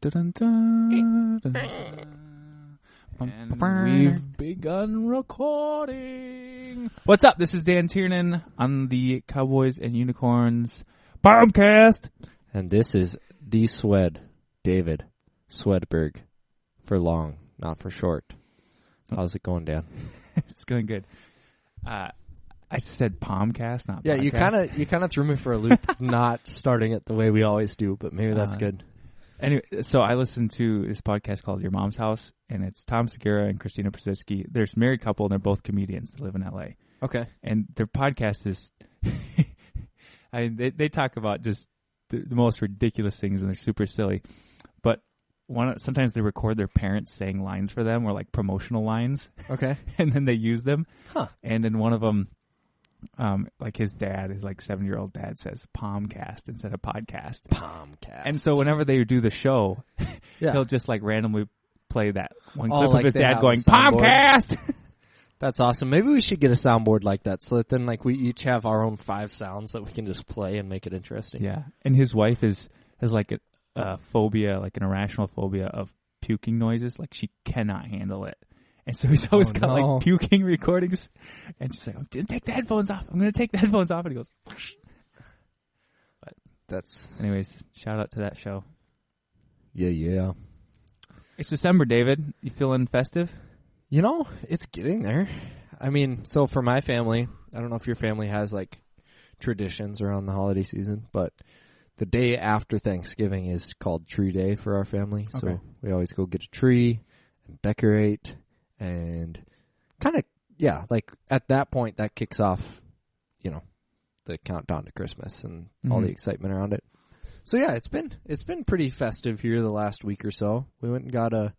And we've begun recording. What's up? This is Dan Tiernan on the Cowboys and Unicorns Bombcast. And this is the David Swedburg, for long, not for short. How's it going, Dan? It's going good. I said Palmcast, not yeah. podcast. You kind of threw me for a loop, not starting it the way we always do, but maybe that's good. Anyway, so I listened to this podcast called Your Mom's House, and it's Tom Segura and Christina Pazitsky. They're a married couple, and they're both comedians that live in L.A. Okay. And their podcast is, they talk about just the most ridiculous things, and they're super silly. But sometimes they record their parents saying lines for them, or like promotional lines. Okay. And then they use them. Huh. And in one of them, like his dad, his like 7-year-old dad says Palmcast instead of podcast. Palmcast. And so whenever they do the show, he'll just like randomly play that one clip of his dad going Palmcast. That's awesome. Maybe we should get a soundboard like that, so that then like we each have our own 5 sounds that we can just play and make it interesting. Yeah. And his wife has like a phobia, like an irrational phobia of puking noises. Like she cannot handle it. And so he's always got like puking recordings. And she's like, I'm going to take the headphones off. I'm going to take the headphones off. And he goes, whoosh. But anyways, shout out to that show. Yeah. It's December, David. You feeling festive? You know, it's getting there. I mean, so for my family, I don't know if your family has like traditions around the holiday season, but the day after Thanksgiving is called Tree Day for our family. Okay. So we always go get a tree and decorate. And kind of, yeah, like at that point, that kicks off, you know, the countdown to Christmas and all the excitement around it. So yeah, it's been pretty festive here the last week or so. We went and got a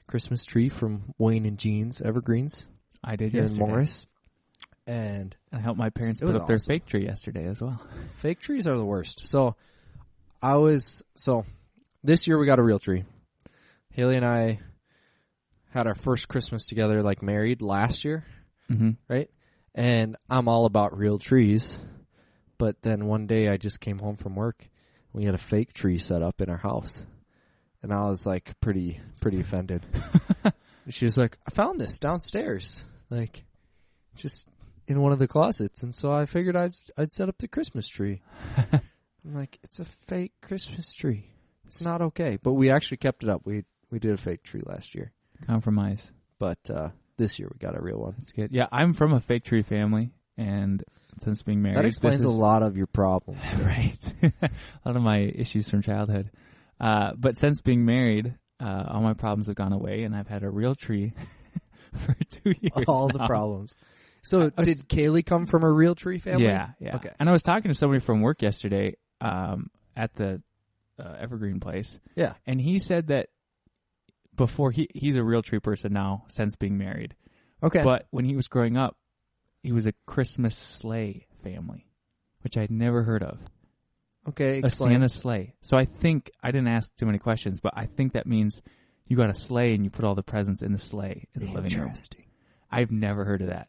Christmas tree from Wayne and Jean's Evergreens. I did here yesterday. in Morris. And I helped my parents put up their fake tree yesterday as well. Fake trees are the worst. So this year we got a real tree. Haley and I had our first Christmas together, like married last year, right? And I'm all about real trees. But then one day I just came home from work. We had a fake tree set up in our house. And I was like pretty offended. She was like, I found this downstairs, like just in one of the closets. And so I figured I'd set up the Christmas tree. I'm like, it's a fake Christmas tree. It's not okay. But we actually kept it up. We did a fake tree last year. Compromise. But this year we got a real one. That's good. Yeah, I'm from a fake tree family, and since being married... That explains a lot of your problems. Right. A lot of my issues from childhood. But since being married, all my problems have gone away, and I've had a real tree for 2 years All now. the problems. So did Kaylee come from a real tree family? Yeah. Okay. And I was talking to somebody from work yesterday at the Evergreen place. Yeah. And he said that before he's a real tree person now since being married. Okay. But when he was growing up, he was a Christmas sleigh family, which I'd never heard of. Okay, explain. A Santa sleigh. So I think, I didn't ask too many questions, but I think that means you got a sleigh and you put all the presents in the sleigh in the living room. Interesting. I've never heard of that.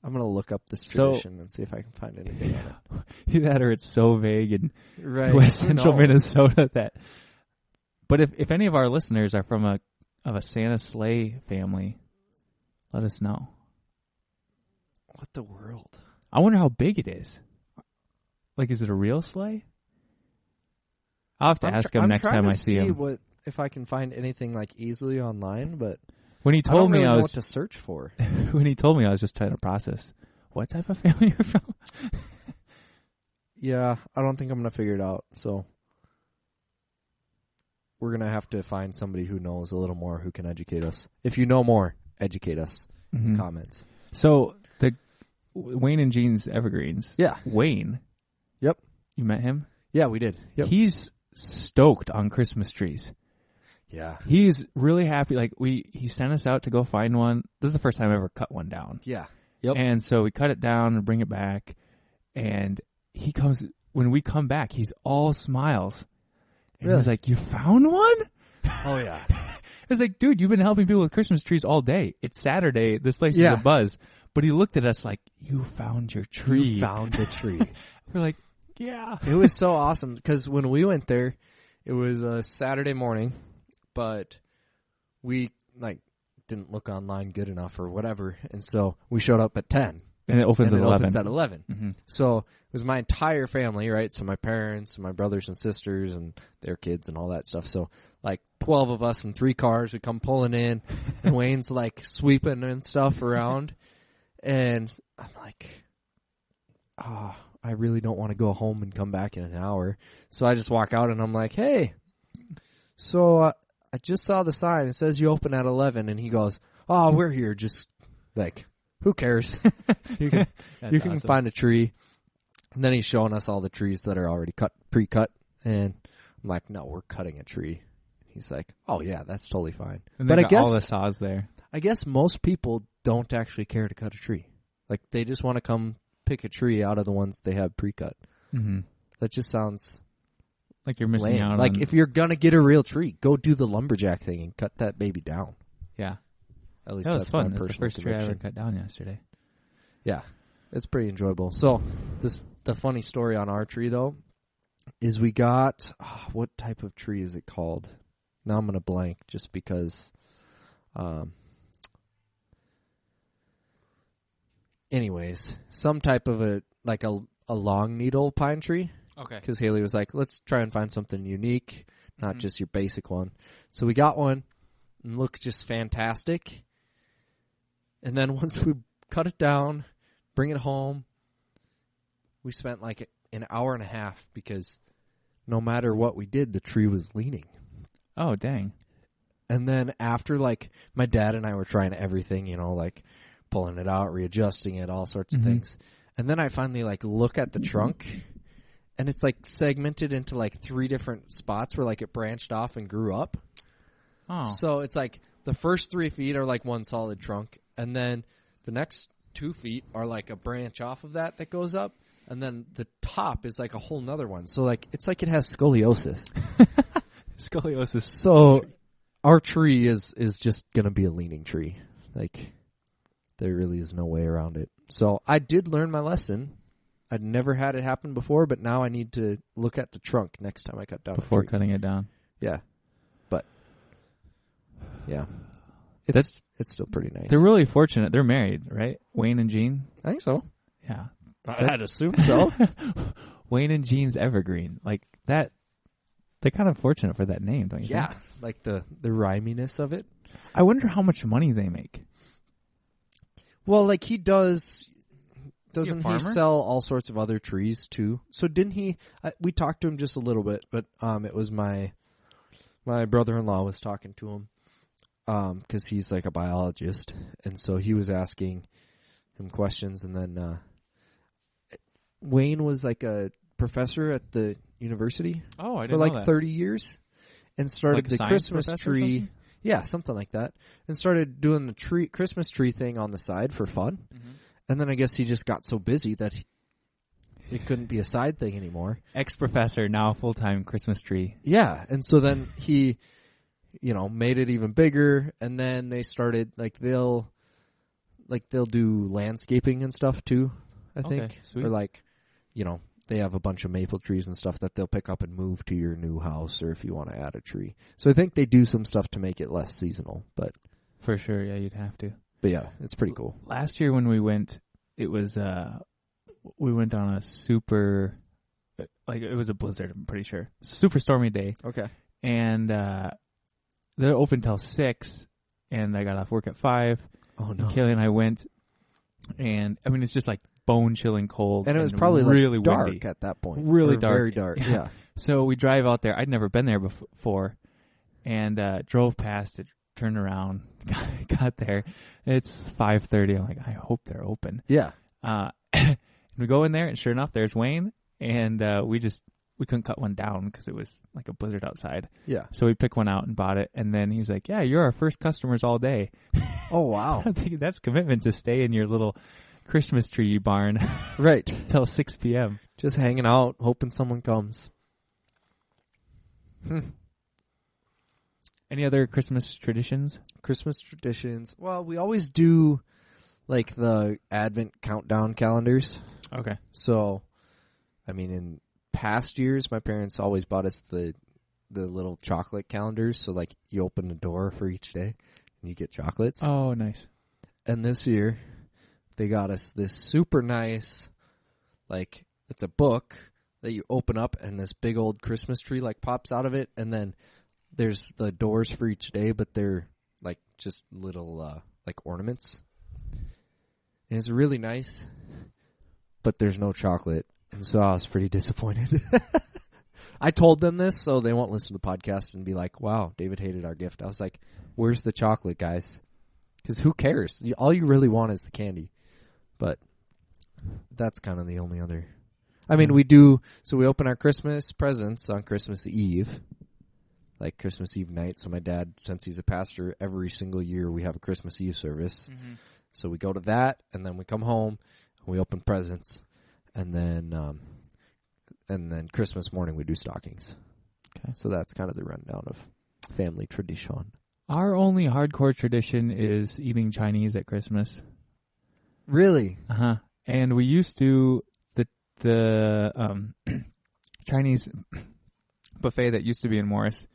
I'm going to look up this tradition and see if I can find anything on it. Either that or it's so vague in West Central Minnesota that... But if any of our listeners are from a Santa sleigh family, let us know. What the world? I wonder how big it is. Like, is it a real sleigh? I'll have to ask him next time I see him. If I can find anything like easily online, but when he told me, I don't know what to search for. When he told me, I was just trying to process what type of family you're from. Yeah, I don't think I'm going to figure it out. So we're going to have to find somebody who knows a little more who can educate us. If you know more, educate us in the comments. So the Wayne and Jean's Evergreens. Yeah. Wayne. Yep. You met him? Yeah, we did. Yep. He's stoked on Christmas trees. Yeah. He's really happy. Like he sent us out to go find one. This is the first time I ever cut one down. Yeah. Yep. And so we cut it down and bring it back. And when we come back, he's all smiles. And he's like, you found one? Oh, yeah. It's like, dude, you've been helping people with Christmas trees all day. It's Saturday. This place is a buzz. But he looked at us like, you found your tree. You found the tree. We're like, yeah. It was so awesome because when we went there, It was a Saturday morning, but we didn't look online good enough or whatever, and so we showed up at 10. And it opens at 11. Opens at 11. Mm-hmm. So it was my entire family, right? So my parents and my brothers and sisters and their kids and all that stuff. So 12 of us in 3 cars would come pulling in, and Wayne's sweeping and stuff around, and I'm like, I really don't want to go home and come back in an hour. So I just walk out and I'm like, hey, so I just saw the sign. It says you open at 11. And he goes, oh, we're here. Just who cares? You can awesome. Find a tree. And then he's showing us all the trees that are already pre-cut. And I'm like, no, we're cutting a tree. He's like, oh yeah, that's totally fine. And but I guess all the saws there. I guess most people don't actually care to cut a tree. They just want to come pick a tree out of the ones they have pre-cut. Mm-hmm. That just sounds like you're missing lame. out on... if you're going to get a real tree, go do the lumberjack thing and cut that baby down. Yeah. At least that was that's fun. my personal That's the first tree I conviction. ever cut down yesterday. Yeah. It's pretty enjoyable. So the funny story on our tree, though, is we got... what type of tree is it called? Now I'm going to blank just because... anyways, some type of a long needle pine tree. Okay. Because Haley was like, let's try and find something unique, not just your basic one. So we got one and looked just fantastic. And then once we cut it down, bring it home, we spent an hour and a half because no matter what we did, the tree was leaning. Oh, dang. And then after, my dad and I were trying everything, pulling it out, readjusting it, all sorts of things. And then I finally, look at the trunk, and it's, segmented into, 3 different spots where, it branched off and grew up. Oh. So it's, the first 3 feet are, one solid trunk, and then the next 2 feet are, a branch off of that goes up, and then the top is, a whole nother one. So, it's it has scoliosis. Scoliosis. So our tree is just going to be a leaning tree. There really is no way around it. So I did learn my lesson. I'd never had it happen before, but now I need to look at the trunk next time I cut down before a tree. cutting it down. Yeah. But, yeah. It's still pretty nice. They're really fortunate. They're married, right? Wayne and Jean? I think so. Yeah. I'd assume so. Wayne and Jean's Evergreen. That, they're kind of fortunate for that name, don't you think? Yeah. The rhyminess of it. I wonder how much money they make. Well, he doesn't he sell all sorts of other trees too? So didn't he, we talked to him just a little bit, but it was my brother-in-law was talking to him because he's a biologist, and so he was asking him questions, and then Wayne was a professor at the university I for didn't know that. 30 years and started the Christmas tree. Yeah, something like that. And started doing the Christmas tree thing on the side for fun. Mm-hmm. And then I guess he just got so busy that it couldn't be a side thing anymore. Ex-professor, now full-time Christmas tree. Yeah, and so then he, made it even bigger. And then they started, they'll do landscaping and stuff too, I think. Okay, sweet. Or they have a bunch of maple trees and stuff that they'll pick up and move to your new house, or if you want to add a tree. So I think they do some stuff to make it less seasonal, but for sure, yeah, you'd have to. But yeah, it's pretty cool. Last year when we went, it was we went on a super, it was a blizzard. I'm pretty sure, super stormy day. Okay, and they're open till 6, and I got off work at 5. Oh no! And Kaylee and I went, and I mean it's just bone-chilling cold. And it was probably really dark windy. at that point. Really dark. Very dark, yeah. So we drive out there. I'd never been there before. And drove past it, turned around, got there. It's 5:30. I'm like, I hope they're open. Yeah. And we go in there, and sure enough, there's Wayne. And we couldn't cut one down because it was a blizzard outside. Yeah. So we picked one out and bought it. And then he's like, yeah, you're our first customers all day. Oh, wow. I think that's commitment to stay in your little Christmas tree barn. Right. Till 6 p.m. Just hanging out, hoping someone comes. Any other Christmas traditions? Christmas traditions. Well, we always do the Advent countdown calendars. Okay. So, I mean, in past years, my parents always bought us the the little chocolate calendars. So like you open a door for each day and you get chocolates. Oh, nice. And this year they got us this super nice, like it's a book that you open up and this big old Christmas tree like pops out of it. And then there's the doors for each day, but they're like just little like ornaments. And it's really nice, but there's no chocolate. And so I was pretty disappointed. I told them this so they won't listen to the podcast and be like, wow, David hated our gift. I was like, where's the chocolate, guys? Because who cares? All you really want is the candy. But that's kind of the only other. I mean, we do. So we open our Christmas presents on Christmas Eve, like Christmas Eve night. So my dad, since he's a pastor, every single year we have a Christmas Eve service. Mm-hmm. So we go to that, and then we come home, and we open presents, and then Christmas morning we do stockings. Okay. So that's kind of the rundown of family tradition. Our only hardcore tradition is eating Chinese at Christmas. Really? Uh-huh. And we used to, the Chinese buffet that used to be in Morris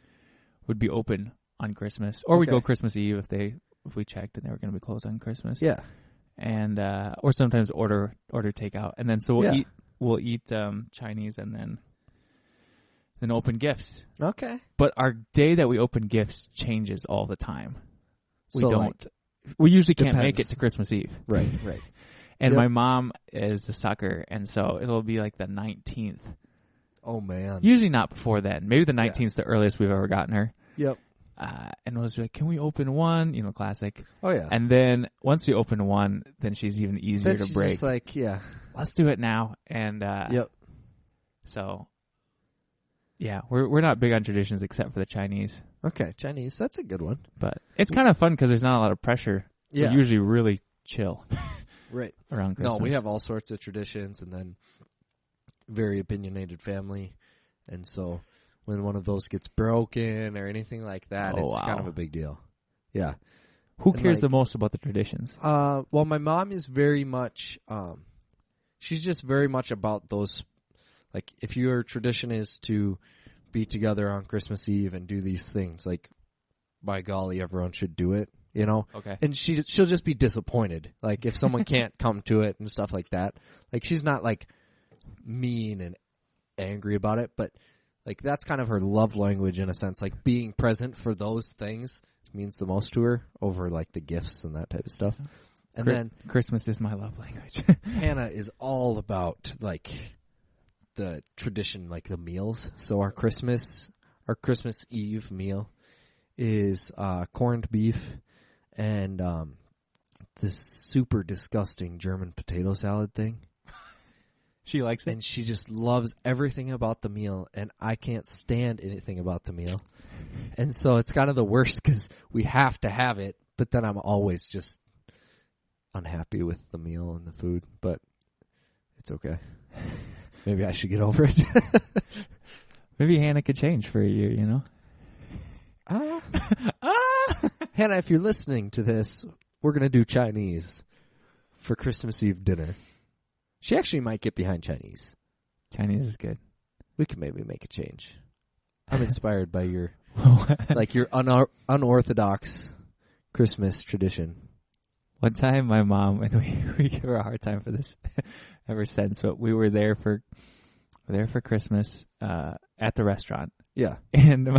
would be open on Christmas. Or we'd go Christmas Eve if we checked and they were going to be closed on Christmas. Yeah. And, or sometimes order takeout. And then so we'll eat Chinese and then open gifts. Okay. But our day that we open gifts changes all the time. We so don't. Like, we usually can't make it to Christmas Eve. Right. And my mom is a sucker, and so it'll be like the 19th. Oh, man. Usually not before then. Maybe the 19th is the earliest we've ever gotten her. Yep. And it was like, can we open one? You know, classic. Oh, yeah. And then once you open one, then she's even easier to break. Just like, yeah. Let's do it now. And yep. So, yeah, we're not big on traditions except for the Chinese. Okay, Chinese. That's a good one. But it's kind of fun because there's not a lot of pressure. Yeah. We're usually really chill. Right. Around Christmas. No, we have all sorts of traditions and then very opinionated family. And so when one of those gets broken or anything like that, it's kind of a big deal. Yeah. Who cares the most about the traditions? Well, my mom is very much, she's just very much about those, like, if your tradition is to be together on Christmas Eve and do these things, like, by golly, everyone should do it. You know? Okay. And she'll just be disappointed. Like, if someone can't come to it and stuff like that. Like, she's not, like, mean and angry about it, but, like, that's kind of her love language in a sense. Like, being present for those things means the most to her over, like, the gifts and that type of stuff. And then Christmas is my love language. Hannah is all about, like, the tradition, like, the meals. So our Christmas Eve meal is corned beef and this super disgusting German potato salad thing. She likes it? And she just loves everything about the meal, and I can't stand anything about the meal. And so it's kind of the worst because we have to have it, but then I'm always just unhappy with the meal and the food, but it's okay. Maybe I should get over it. Maybe Hannah could change for a year, you know? Hannah, if you're listening to this, we're going to do Chinese for Christmas Eve dinner. She actually might get behind Chinese. Chinese is good. We can maybe make a change. I'm inspired by your your unorthodox Christmas tradition. One time my mom, and we give her a hard time for this ever since, but we were there for Christmas at the restaurant. Yeah. And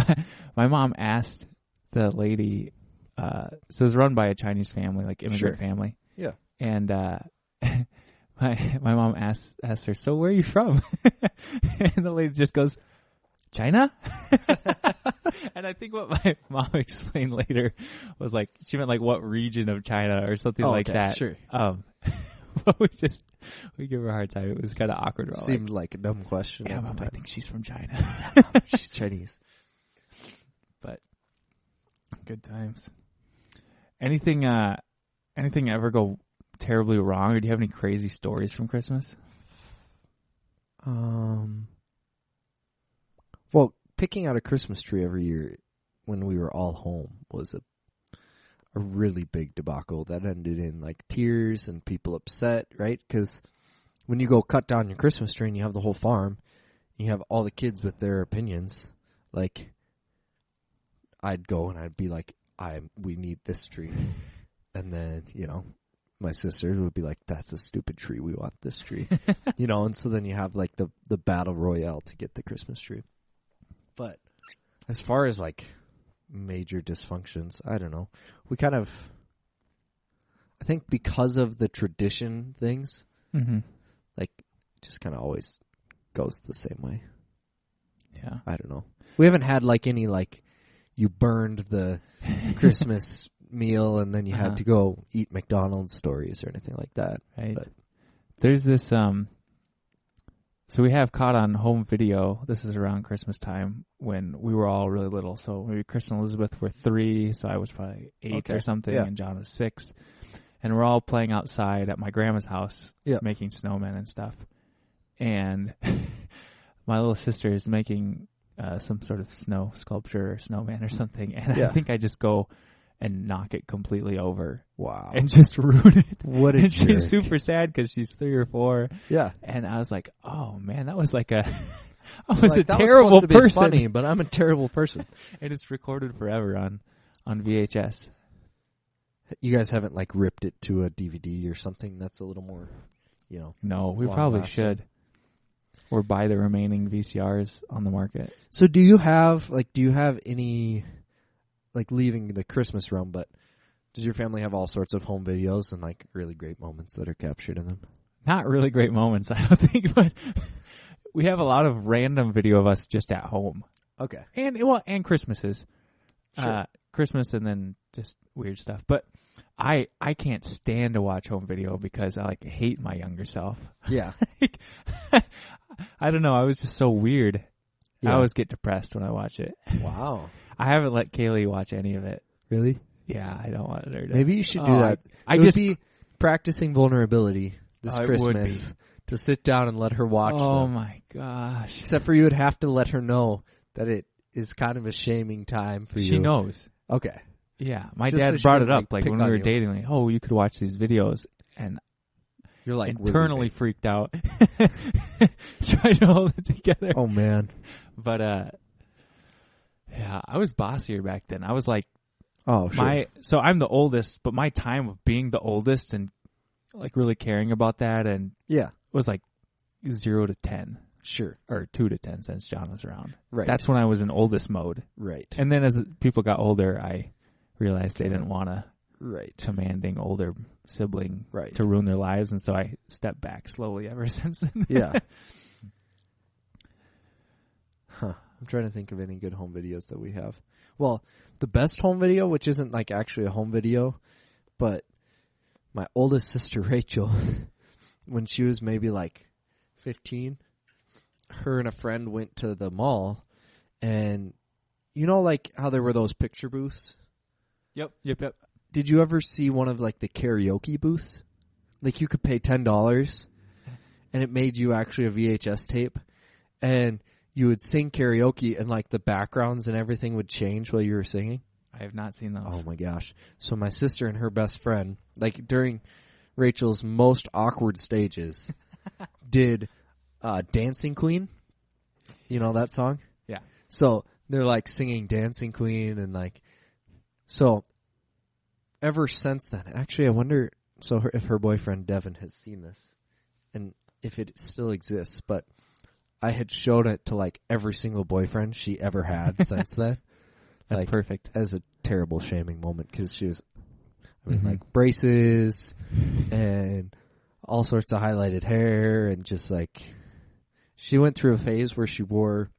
my mom asked the lady, so it was run by a Chinese family, like immigrant family. Yeah. And my mom asked her, so where are you from? And the lady just goes, China? And I think what my mom explained later was like, she meant like what region of China or something like that. Sure. But we give her a hard time. It was kind of awkward. Seemed like a dumb question. Yeah, Mom, I think she's from China. She's Chinese. But good times. Anything ever go terribly wrong, or do you have any crazy stories from Christmas? Well, picking out a Christmas tree every year when we were all home was a really big debacle that ended in like tears and people upset, right? Because when you go cut down your Christmas tree and you have the whole farm, you have all the kids with their opinions, like I'd go and I'd be like, we need this tree. And then, my sisters would be like, that's a stupid tree. We want this tree. And so then you have like the battle royale to get the Christmas tree. But as far as like major dysfunctions, I don't know. We kind of, I think because of the tradition things, like just kind of always goes the same way. Yeah. I don't know. We haven't had like any like you burned the Christmas meal and then you had to go eat McDonald's stories or anything like that. Right. But there's this, so we have caught on home video. This is around Christmas time when we were all really little. So maybe Chris and Elizabeth were 3, so I was probably 8 or something, and John was 6. And we're all playing outside at my grandma's house, making snowmen and stuff. And my little sister is making some sort of snow sculpture or snowman or something. And I think I just go and knock it completely over. Wow. And just ruin it. What a and jerk. She's super sad because she's 3 or 4. Yeah. And I was like, oh, man, that was like I was like, a terrible was person. Funny, but I'm a terrible person. And it's recorded forever on VHS. You guys haven't like ripped it to a DVD or something that's a little more, No, we probably should. Or buy the remaining VCRs on the market. So do you have any, like leaving the Christmas realm, but does your family have all sorts of home videos and like really great moments that are captured in them? Not really great moments, I don't think, but we have a lot of random video of us just at home. Okay. And Christmases. Sure. Christmas and then just weird stuff. But I can't stand to watch home video because I like hate my younger self. Yeah. I don't know. I was just so weird. Yeah. I always get depressed when I watch it. Wow. I haven't let Kaylee watch any of it. Really? Yeah, I don't want her to. Maybe you should do that. I would just be practicing vulnerability this Christmas to sit down and let her watch them. Oh my gosh. Except for you would have to let her know that it is kind of a shaming time for you. She knows. Okay. Yeah, my Just dad so brought she it up can, like when we were dating. Like, oh, you could watch these videos, and you're like internally freaked out, trying to hold it together. Oh man! But yeah, I was bossier back then. I was like, oh, sure. So I'm the oldest, but my time of being the oldest and like really caring about that and was like 0 to 10. Sure. Or 2 to 10 since John was around. Right. That's when I was in oldest mode. Right. And then as people got older, I realized they didn't want a commanding older sibling to ruin their lives, and so I stepped back slowly ever since then. Yeah. I'm trying to think of any good home videos that we have. Well, the best home video, which isn't like actually a home video, but my oldest sister Rachel, when she was maybe like 15, her and a friend went to the mall, and like how there were those picture booths? Yep. Did you ever see one of like the karaoke booths? Like you could pay $10 and it made you actually a VHS tape, and you would sing karaoke and like the backgrounds and everything would change while you were singing. I have not seen those. Oh my gosh. So my sister and her best friend, like during Rachel's most awkward stages, did Dancing Queen. You know that song? Yeah. So they're like singing Dancing Queen and like, so ever since then, actually I wonder, if her boyfriend Devin has seen this and if it still exists, but I had showed it to like every single boyfriend she ever had since then. That's like, perfect. As a terrible shaming moment because she was, like braces and all sorts of highlighted hair and just like, she went through a phase where she wore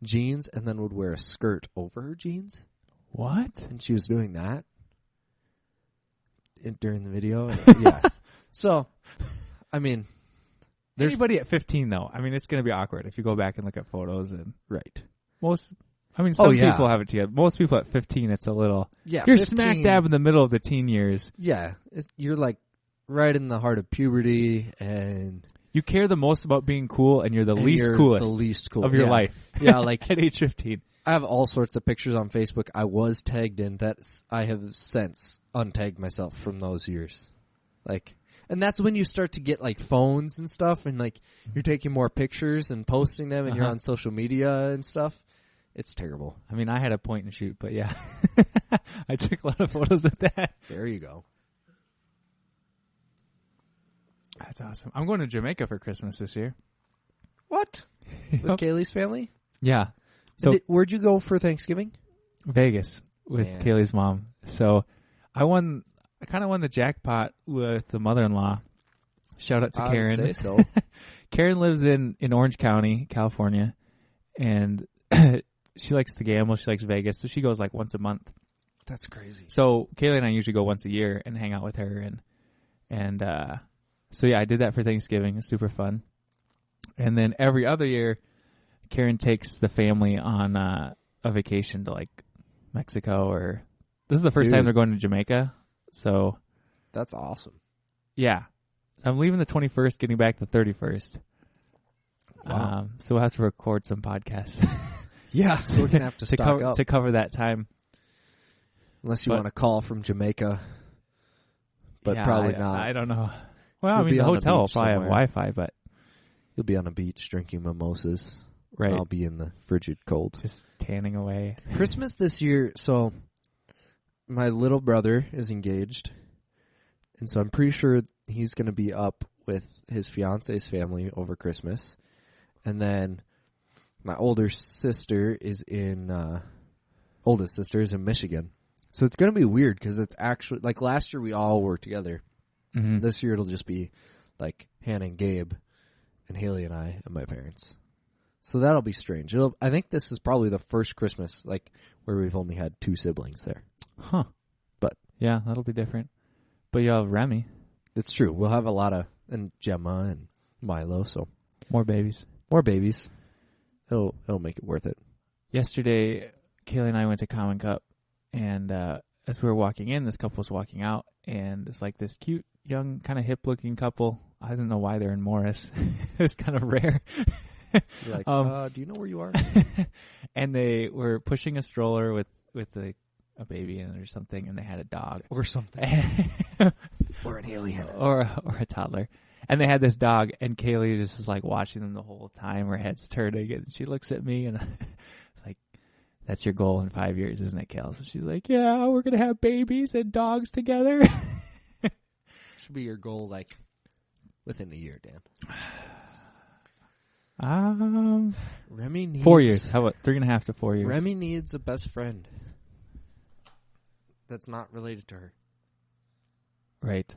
jeans and then would wear a skirt over her jeans. What? And she was doing that during the video. And, yeah. So, I mean, there's anybody at 15 though. I mean, it's going to be awkward if you go back and look at photos and some people have it together. Most people at 15, it's a little. Yeah. You're 15, smack dab in the middle of the teen years. Yeah. You're like right in the heart of puberty and. You care the most about being cool, and you're the least cool of your life. Yeah, like at age 15. I have all sorts of pictures on Facebook I was tagged in that I have since untagged myself from those years. Like, and that's when you start to get like phones and stuff, and like you're taking more pictures and posting them, and you're on social media and stuff. It's terrible. I mean, I had a point and shoot, but yeah. I took a lot of photos of that. There you go. That's awesome. I'm going to Jamaica for Christmas this year. What? With Kaylee's family? Yeah. So where'd you go for Thanksgiving? Vegas with Kaylee's mom. So I kind of won the jackpot with the mother-in-law. Shout out to Karen. I would say so. Karen lives in Orange County, California, and she likes to gamble. She likes Vegas, so she goes like once a month. That's crazy. So Kaylee and I usually go once a year and hang out with her, and so yeah, I did that for Thanksgiving. It's super fun. And then every other year, Karen takes the family on a vacation to like Mexico, or this is the first time they're going to Jamaica. So that's awesome. Yeah. I'm leaving the 21st, getting back the 31st. Wow. So we'll have to record some podcasts. Yeah. So we're going to have to stock up. To cover that time. Unless you want to call from Jamaica. But yeah, probably not. I don't know. Well, I mean, the hotel will probably have Wi-Fi, but... You'll be on a beach drinking mimosas. Right. I'll be in the frigid cold. Just tanning away. Christmas this year, so my little brother is engaged. And so I'm pretty sure he's going to be up with his fiance's family over Christmas. And then my oldest sister is in Michigan. So it's going to be weird because it's actually, like last year we all were together. Mm-hmm. This year it'll just be like Hannah and Gabe and Haley and I and my parents. So that'll be strange. I think this is probably the first Christmas like where we've only had 2 siblings there. Huh. But yeah, that'll be different. But you'll have Remy. It's true. We'll have a lot of, and Gemma and Milo, so. More babies. It'll make it worth it. Yesterday, Kaylee and I went to Common Cup, and as we were walking in, this couple was walking out, and it's like this cute, young, kind of hip-looking couple. I don't know why they're in Morris. It's kind of rare. You're like, do you know where you are? And they were pushing a stroller with a baby in it or something, and they had a dog. Or something. Or an alien. Or a toddler. And they had this dog, and Kaylee just is like watching them the whole time. Her head's turning, and she looks at me, and like, that's your goal in 5 years, isn't it, Kale? So she's like, yeah, we're going to have babies and dogs together. Should be your goal, like, within a year, Dan. Remy needs 4 years. How about 3.5 to 4 years? Remy needs a best friend that's not related to her. Right.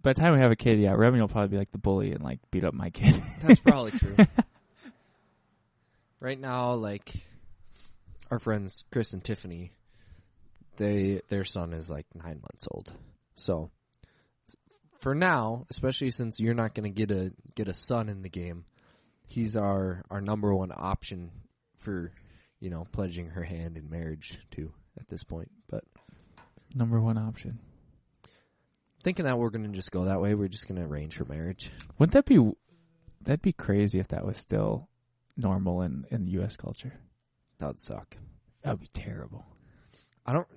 By the time we have a kid, yeah, Remy will probably be like the bully and like beat up my kid. That's probably true. Right now, like our friends Chris and Tiffany, their son is like 9 months old. So for now, especially since you're not going to get a son in the game, he's our number one option for, pledging her hand in marriage to at this point. But number one option. Thinking that we're going to just go that way. We're just going to arrange for marriage. Wouldn't that'd be crazy if that was still normal in U.S. culture? That would suck. That would be terrible. I don't,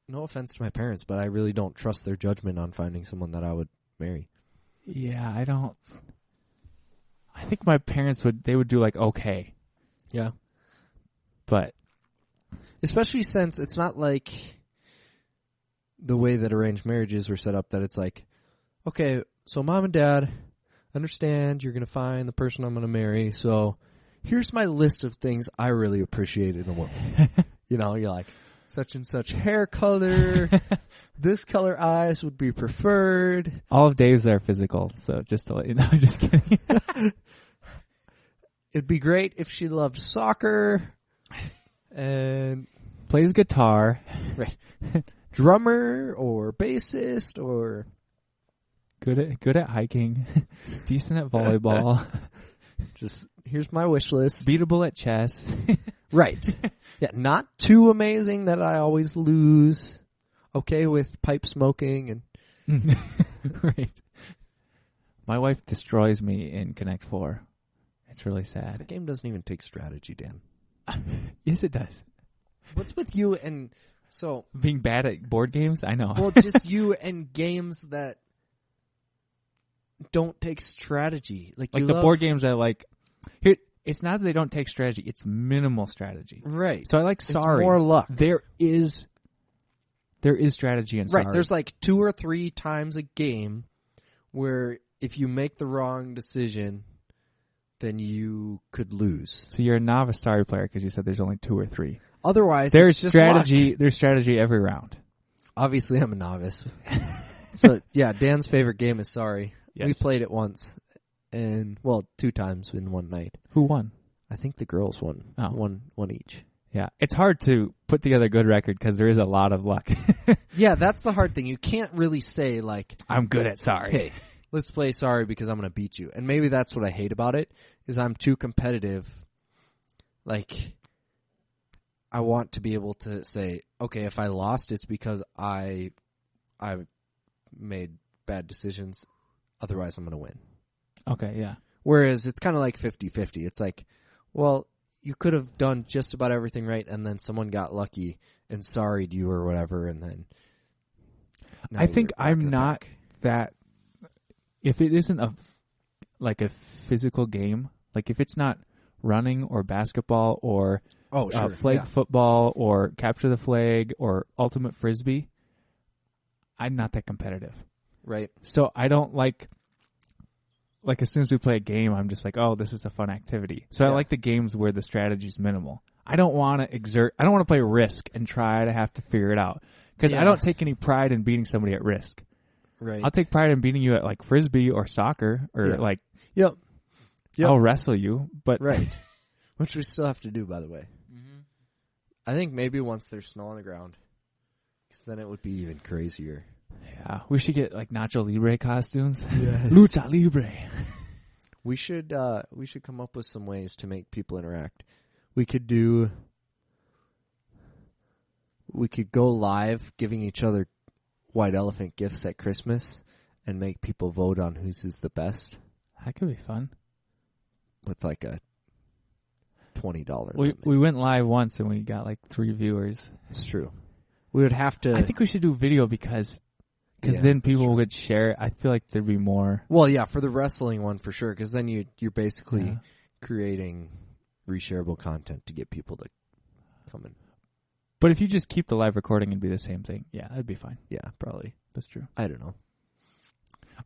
no offense to my parents, but I really don't trust their judgment on finding someone that I would marry. Yeah, I don't. I think my parents would do like, okay. Yeah. But. Especially since it's not like the way that arranged marriages were set up, that it's like, okay, so mom and dad understand you're going to find the person I'm going to marry, so here's my list of things I really appreciate in a woman. You're like, such and such hair color, this color eyes would be preferred. All of Dave's are physical, so just to let you know, just kidding. It'd be great if she loved soccer and plays guitar. Right. Drummer or bassist or good at hiking, decent at volleyball. Just here's my wish list. Beatable at chess. Right. Yeah, not too amazing that I always lose. Okay with pipe smoking and right. My wife destroys me in Connect 4. It's really sad. The game doesn't even take strategy, Dan. Yes, it does. What's with you and so being bad at board games? I know. Well, just you and games that don't take strategy. Like the board games I like. Here, It's not that they don't take strategy; it's minimal strategy. Right. So I like Sorry. It's more luck. There is strategy in Sorry. Right. There's like 2 or 3 times a game where if you make the wrong decision, then you could lose. So you're a novice Sorry player because you said there's only 2 or 3. Otherwise, there's it's just strategy. luck. There's strategy every round. Obviously, I'm a novice. So yeah, Dan's favorite game is Sorry. Yes. We played it once, and 2 times in one night. Who won? I think the girls won. Oh. One each. Yeah, it's hard to put together a good record because there is a lot of luck. Yeah, that's the hard thing. You can't really say like, I'm good at Sorry. Hey, let's play Sorry because I'm going to beat you. And maybe that's what I hate about it, is I'm too competitive. Like, I want to be able to say, okay, if I lost, it's because I made bad decisions. Otherwise, I'm going to win. Okay, yeah. Whereas it's kind of like 50-50. It's like, well, you could have done just about everything right, and then someone got lucky and sorryed you or whatever, and then... I think I'm not that... If it isn't a physical game, like if it's not running or basketball or flag football or capture the flag or ultimate frisbee, I'm not that competitive. Right. So I don't like as soon as we play a game, I'm just like, oh, this is a fun activity. So I like the games where the strategy's minimal. I don't want to play Risk and try to have to figure it out. Because I don't take any pride in beating somebody at Risk. Right. I'll take pride in beating you at like Frisbee or soccer or Yep. I'll wrestle you. But right. Which we still have to do, by the way. Mm-hmm. I think maybe once there's snow on the ground. Because then it would be even crazier. Yeah, we should get like Nacho Libre costumes. Yes. Lucha Libre. We should come up with some ways to make people interact. We could go live giving each other white elephant gifts at Christmas and make people vote on whose is the best. That could be fun. With like a $20 we went live once and we got like 3 viewers. It's true. We would have to... I think we should do video because then people would share it. I feel like there'd be more... Well, yeah, for the wrestling one for sure, because then you're basically creating reshareable content to get people to come in. But if you just keep the live recording and be the same thing, yeah, that'd be fine. Yeah, probably. That's true. I don't know.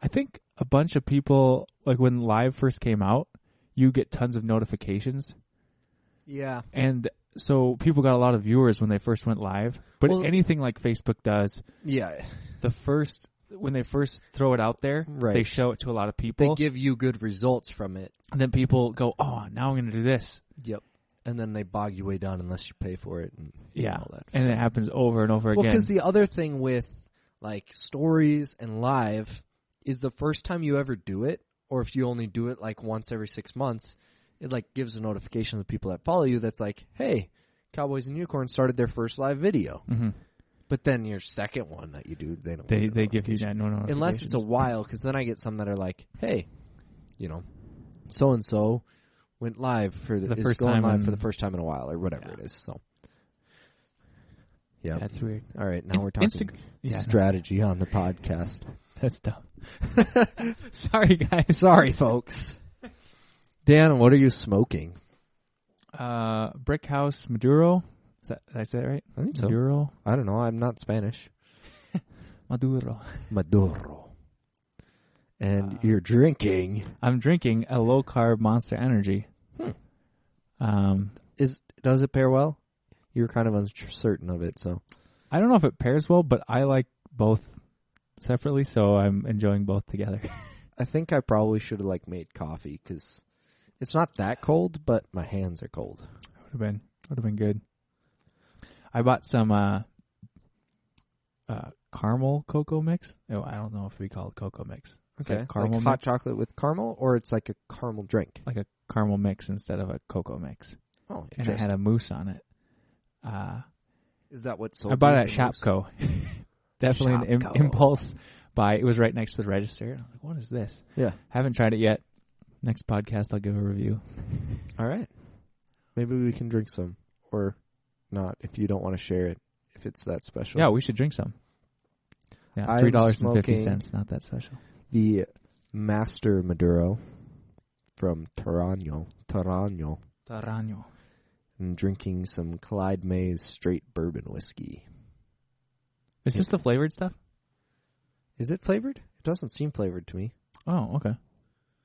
I think a bunch of people, like when live first came out, you get tons of notifications. Yeah. And so people got a lot of viewers when they first went live. But anything like Facebook does, when they first throw it out there, they show it to a lot of people. They give you good results from it. And then people go, oh, now I'm going to do this. Yep. And then they bog you way down unless you pay for it. And all that and stuff. It happens over and over again. Well, because the other thing with like stories and live is the first time you ever do it, or if you only do it like once every 6 months, it like gives a notification to the people that follow you that's like, hey, Cowboys and Unicorns started their first live video. Mm-hmm. But then your second one that you do, they don't. They give you that no notifications. Unless it's a while, because then I get some that are like, hey, so and so went live for the first time for the first time in a while, or whatever it is. So, yeah, that's weird. All right, now we're talking strategy on the podcast. That's dumb. Sorry, guys. Sorry, folks. Dan, what are you smoking? Brick House Maduro. Did I say that right? I think Maduro? So. I don't know. I'm not Spanish. Maduro. And you're drinking. I'm drinking a low-carb Monster Energy. Does it pair well? You were kind of uncertain of it, so. I don't know if it pairs well, but I like both separately, so I'm enjoying both together. I think I probably should have made coffee, because it's not that cold, but my hands are cold. Would have been good. I bought some caramel cocoa mix. Oh, I don't know if we call it cocoa mix. Okay, like caramel hot mix. Chocolate with caramel, or it's like a caramel drink? Like a caramel mix instead of a cocoa mix. Oh, and it had a mousse on it. Is that what sold? I bought it at Shopko. Definitely an impulse buy. It was right next to the register. I was like, what is this? Yeah. Haven't tried it yet. Next podcast, I'll give a review. All right. Maybe we can drink some, or not if you don't want to share it, if it's that special. Yeah, we should drink some. Yeah, $3.50, not that special. The Master Maduro from Tarano. And drinking some Clyde Mays straight bourbon whiskey. Is this the flavored stuff? Is it flavored? It doesn't seem flavored to me. Oh, okay.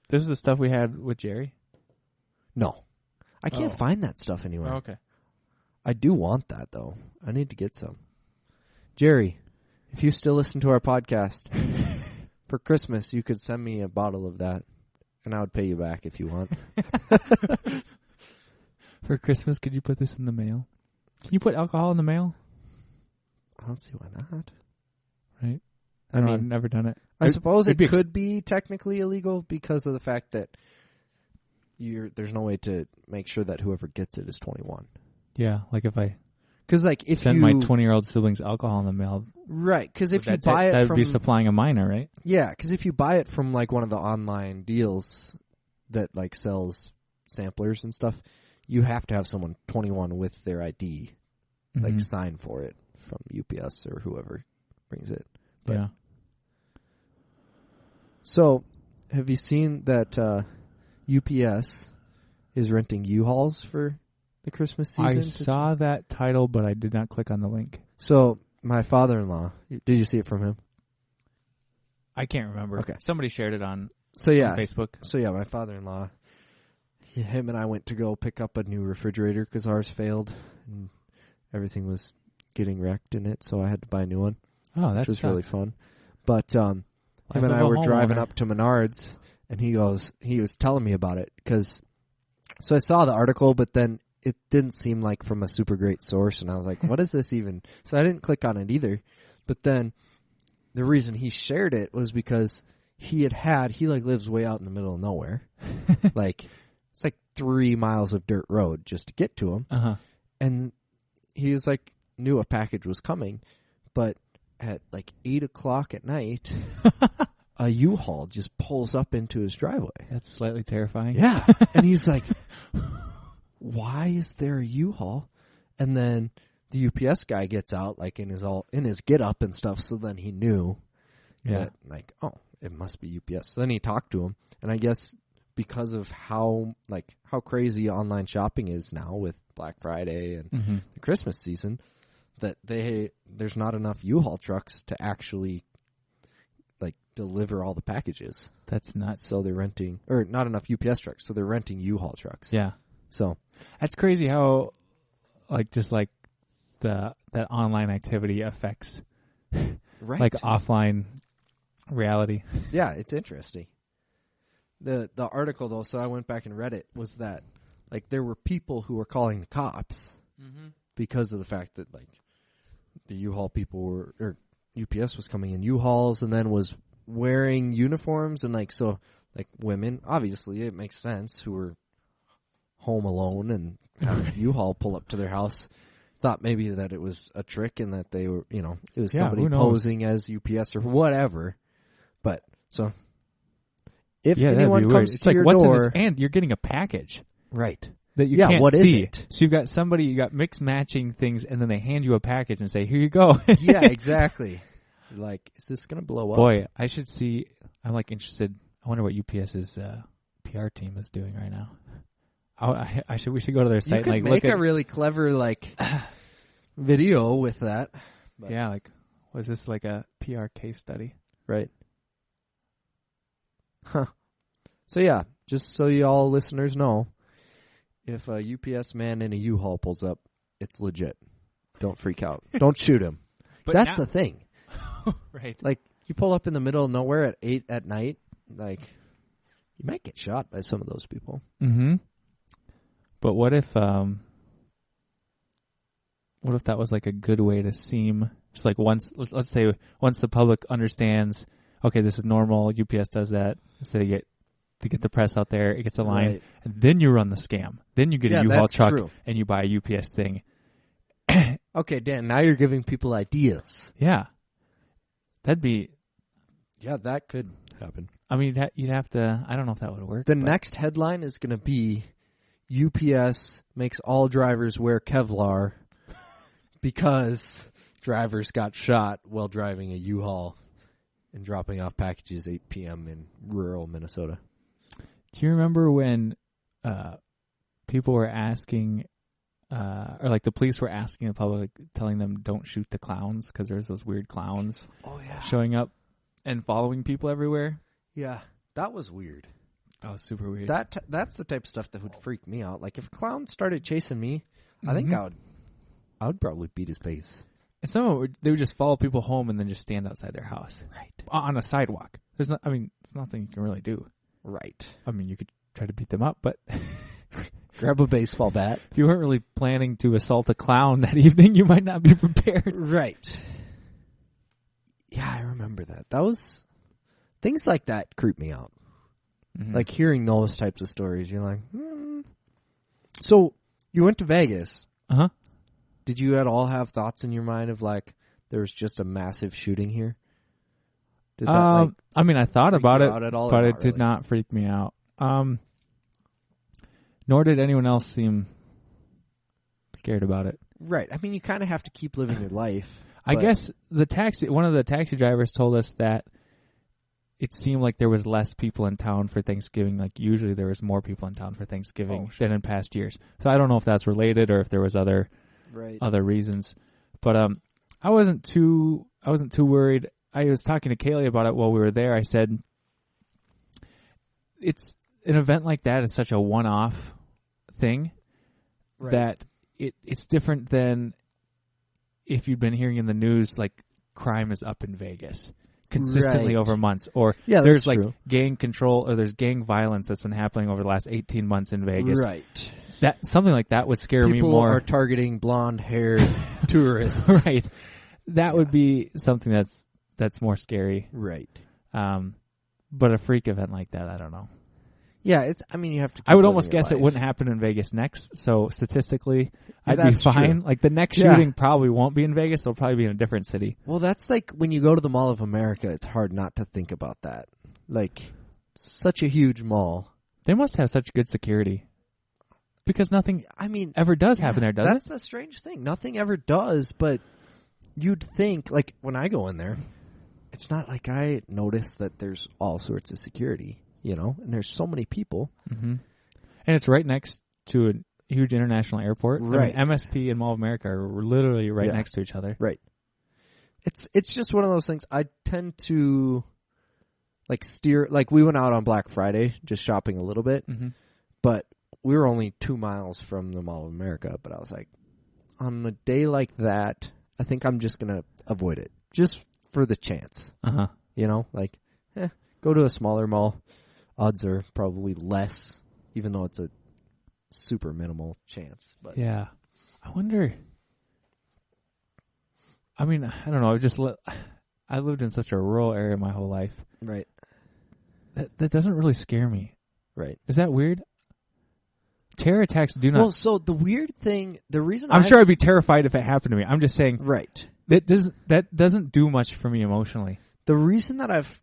This is the stuff we had with Jerry? No. I can't find that stuff anywhere. Oh, okay. I do want that, though. I need to get some. Jerry, if you still listen to our podcast, for Christmas, you could send me a bottle of that, and I would pay you back if you want. For Christmas, could you put this in the mail? Can you put alcohol in the mail? I don't see why not. Right? I mean, I've never done it. I suppose it could be technically illegal because of the fact that there's no way to make sure that whoever gets it is 21. Yeah, like if I if send my 20-year-old siblings alcohol in the mail, right? Because if you buy it, that would be supplying a minor, right? Yeah, because if you buy it from like one of the online deals that like sells samplers and stuff, you have to have someone 21 with their ID, like sign for it from UPS or whoever brings it. But, yeah. So, have you seen that UPS is renting U-Hauls for the Christmas season? I saw that title, but I did not click on the link. So, my father-in-law, did you see it from him? I can't remember. Okay. Somebody shared it on Facebook. So, yeah, my father-in-law, him and I went to go pick up a new refrigerator because ours failed and everything was getting wrecked in it, so I had to buy a new one. Oh, which was really fun. But him and I were driving up to Menards, and he was telling me about it so I saw the article, but then it didn't seem like from a super great source, and I was like, what is this even? So I didn't click on it either. But then the reason he shared it was because he lives way out in the middle of nowhere. It's like 3 miles of dirt road just to get to him. Uh-huh. And he was like, knew a package was coming, but at like 8 o'clock at night, a U-Haul just pulls up into his driveway. That's slightly terrifying. Yeah. And he's like, why is there a U-Haul? And then the UPS guy gets out like in his get up and stuff. So then he knew that like, oh, it must be UPS. So then he talked to him, and I guess because of how crazy online shopping is now with Black Friday and the Christmas season, that there's not enough U-Haul trucks to actually like deliver all the packages. That's nuts. So they're renting, or not enough UPS trucks, so they're renting U-Haul trucks. Yeah. So that's crazy how that online activity affects like offline reality. Yeah, it's interesting. The article though, so I went back and read it, was that like there were people who were calling the cops because of the fact that like the U-Haul people or UPS was coming in U-Hauls and then was wearing uniforms, and like so like women, obviously it makes sense, who were home alone and had a U-Haul pull up to their house, thought maybe that it was a trick and that they were, it was somebody posing as UPS or whatever. But so if anyone comes to your door, and you're getting a package, right? That you can't what see. Is it? So you got mixed matching things, and then they hand you a package and say, "Here you go." Yeah, exactly. You're like, is this gonna blow up? Boy, I should see. I'm like interested. I wonder what UPS's PR team is doing right now. We should go to their site. You could and make a really clever video with that. But. Yeah, like was this like a PR case study? Right. Huh. So yeah, just so you all listeners know, if a UPS man in a U-Haul pulls up, it's legit. Don't freak out. Don't shoot him. But that's the thing. Right. Like, you pull up in the middle of nowhere at 8 at night, like, you might get shot by some of those people. Mm-hmm. But what if that was like a good way to seem, just like let's say once the public understands, okay, this is normal, UPS does that, so they get the press out there, it gets a line, right. And then you run the scam. Then you get a U-Haul truck, and you buy a UPS thing. Okay, Dan, now you're giving people ideas. Yeah. That'd be... Yeah, that could happen. I mean, you'd have to... I don't know if that would work. The next headline is going to be, UPS makes all drivers wear Kevlar because drivers got shot while driving a U-Haul and dropping off packages 8 p.m. in rural Minnesota. Do you remember when people were asking, or like the police were asking the public, telling them don't shoot the clowns because there's those weird clowns showing up and following people everywhere? Yeah, that was weird. That was super weird. That's the type of stuff that would freak me out. Like if a clown started chasing me, I think I would probably beat his face. And they would just follow people home and then just stand outside their house, right, on a sidewalk. There's there's nothing you can really do. Right. I mean, you could try to beat them up, but grab a baseball bat. If you weren't really planning to assault a clown that evening, you might not be prepared. Right. Yeah, I remember that. Things like that creep me out. Mm-hmm. Like hearing those types of stories, you're like, So you went to Vegas. Uh-huh. Did you at all have thoughts in your mind of like, there's just a massive shooting here? Did that, I thought about it, but it did really? not freak me out. Nor did anyone else seem scared about it. Right. I mean, you kind of have to keep living your life. I guess one of the taxi drivers told us that it seemed like there was less people in town for Thanksgiving. Like usually there was more people in town for Thanksgiving than in past years. So I don't know if that's related or if there was other reasons. But I wasn't too worried. I was talking to Kaylee about it while we were there. I said, it's an event like that is such a one-off thing that it's different than if you've been hearing in the news like crime is up in Vegas consistently over months, or there's like gang control or there's gang violence that's been happening over the last 18 months in Vegas. Right. That something like that would scare me more. People are targeting blonde-haired tourists. Right. That would be something that's more scary. Right. But a freak event like that, I don't know. Yeah, you have to keep I would almost guess life. it wouldn't happen in Vegas next, so statistically, I'd be that's fine. True. Like, the next shooting probably won't be in Vegas, it'll probably be in a different city. Well, that's like when you go to the Mall of America, it's hard not to think about that. Like, such a huge mall. They must have such good security. Because nothing ever does happen there, does it? That's the strange thing. Nothing ever does, but you'd think, like, when I go in there, it's not like I notice that there's all sorts of security. And there's so many people. Mm-hmm. And it's right next to a huge international airport. Right. MSP and Mall of America are literally right next to each other. Right. It's just one of those things. I tend to like steer. Like we went out on Black Friday, just shopping a little bit, but we were only 2 miles from the Mall of America. But I was like, on a day like that, I think I'm just gonna avoid it, just for the chance. Go to a smaller mall. Odds are probably less, even though it's a super minimal chance. But yeah, I wonder. I don't know. I lived in such a rural area my whole life. Right. That doesn't really scare me. Right. Is that weird? Terror attacks do not. Well, so the weird thing, the reason I'm sure I'd be terrified if it happened to me. I'm just saying. Right. That doesn't do much for me emotionally. The reason that I've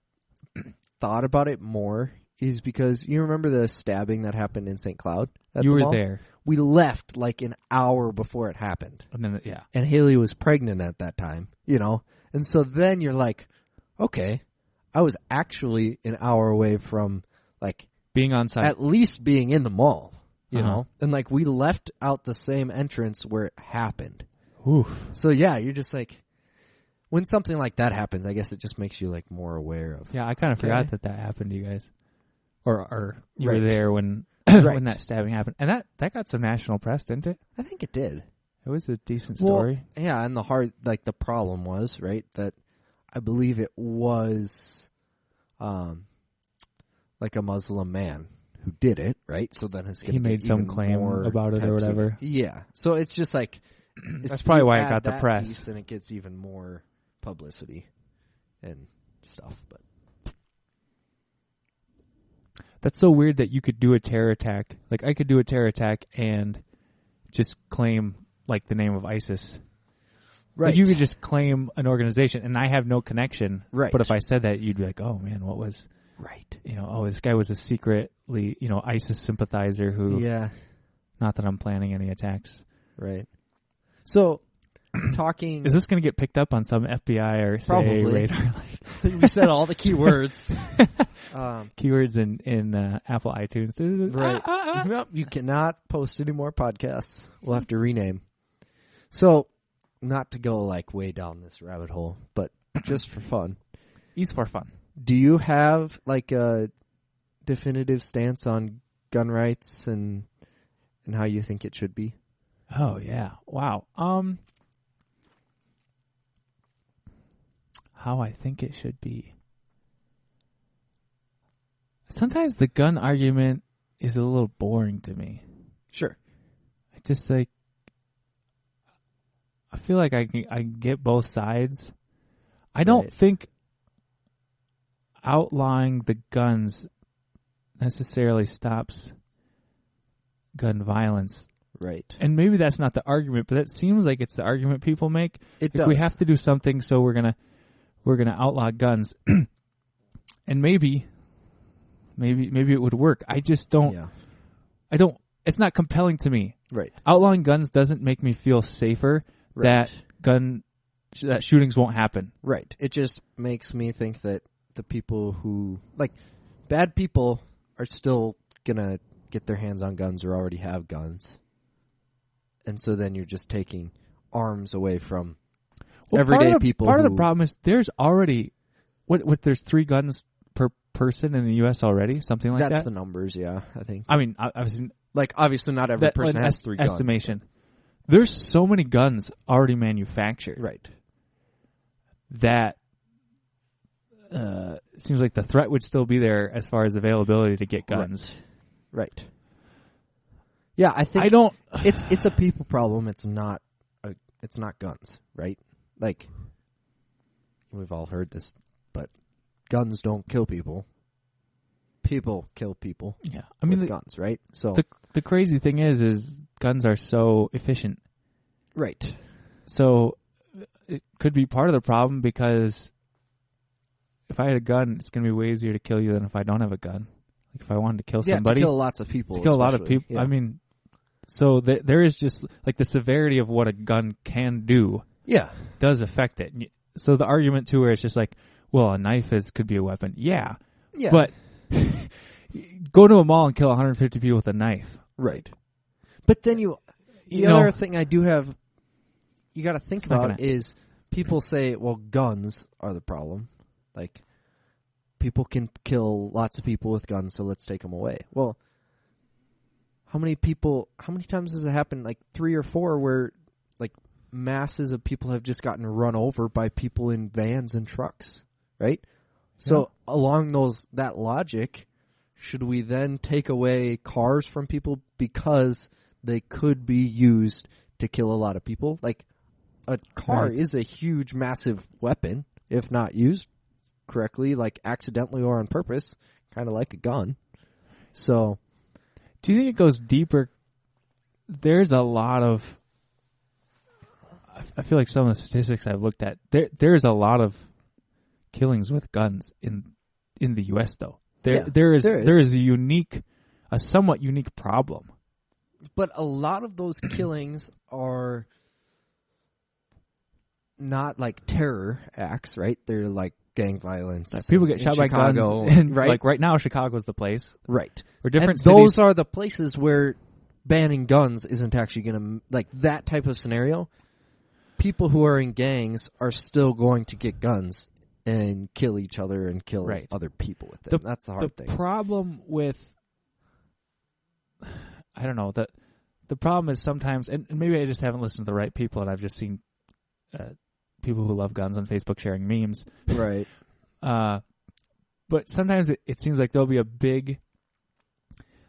thought about it more is because you remember the stabbing that happened in St. Cloud? You were there. We left like an hour before it happened. And then, and Haley was pregnant at that time, And so then you're like, okay, I was actually an hour away from like being on site, at least being in the mall, you know? And like we left out the same entrance where it happened. Oof. So yeah, you're just like, when something like that happens, I guess it just makes you like more aware of. Yeah, I kind of forgot that happened to you guys, or you were there when when that stabbing happened, and that got some national press, didn't it? I think it did. It was a decent story. Yeah, and the problem was that I believe it was, like a Muslim man who did it, right? So then he made some claim about it or whatever. Yeah, so it's just like that's probably why it got the press, and it gets even more publicity and stuff. But that's so weird that you could do a terror attack. Like I could do a terror attack and just claim like the name of ISIS. Right. Like, you could just claim an organization and I have no connection. Right. But if I said that, you'd be like, oh man, what was... Right. This guy was a secretly, ISIS sympathizer who... Yeah. Not that I'm planning any attacks. Right. So, talking. Is this going to get picked up on some FBI or CIA radar? We said all the keywords. Keywords in Apple iTunes. Right. Nope, you cannot post any more podcasts. We'll have to rename. So, not to go like way down this rabbit hole, but just for fun. It's for fun. Do you have like a definitive stance on gun rights and how you think it should be? Oh yeah. Wow. How I think it should be. Sometimes the gun argument is a little boring to me. Sure. I just like I feel like I can get both sides. I don't think outlawing the guns necessarily stops gun violence. Right. And maybe that's not the argument, but that seems like it's the argument people make. It does. We have to do something, so we're gonna outlaw guns. And maybe it would work. I just don't. Yeah. I don't. It's not compelling to me. Right. Outlawing guns doesn't make me feel safer that shootings won't happen. Right. It just makes me think that the people who bad people are still gonna get their hands on guns or already have guns. And so then you're just taking arms away from everyday people. Part of the problem is there's already there's 3 guns per person in the U.S. already, something like that. That's the numbers, yeah. I think. I mean, obviously not every person has 3 guns. Estimation. There's so many guns already manufactured, right? That it seems like the threat would still be there as far as availability to get guns. Right. Yeah, I think it's a people problem. It's not guns, right? Like we've all heard this, but guns don't kill people. People kill people. Yeah, I mean with guns, right? So the crazy thing is guns are so efficient, right? So it could be part of the problem because if I had a gun, it's going to be way easier to kill you than if I don't have a gun. Like if I wanted to kill somebody, to kill lots of people, to kill a lot of people. Yeah. I mean, so there is just like the severity of what a gun can do. Yeah, does affect it. So the argument too, where it's just like, well, a knife could be a weapon. Yeah, but go to a mall and kill 150 people with a knife. Right. But then the other thing I do have, you got to think about is people say, well, guns are the problem. Like, people can kill lots of people with guns, so let's take them away. Well, how many times has it happened? Like 3 or 4 where like masses of people have just gotten run over by people in vans and trucks, right? Yeah. So along that logic, should we then take away cars from people because they could be used to kill a lot of people? Like a car is a huge, massive weapon if not used correctly, like accidentally or on purpose, kind of like a gun. So, do you think it goes deeper? There's a lot of. I feel like some of the statistics I've looked at, there's a lot of killings with guns in the U.S. though. There is a somewhat unique problem. But a lot of those killings are not like terror acts, right? They're like gang violence. People get shot by guns, and right? Like right now, Chicago's the place, right? Or different cities. Those are the places where banning guns isn't actually going to like that type of scenario. People who are in gangs are still going to get guns and kill each other and kill other people with them. That's the hard thing. The problem with, I don't know, the problem is sometimes, and maybe I just haven't listened to the right people, and I've just seen people who love guns on Facebook sharing memes. Right. But sometimes it seems like there'll be a big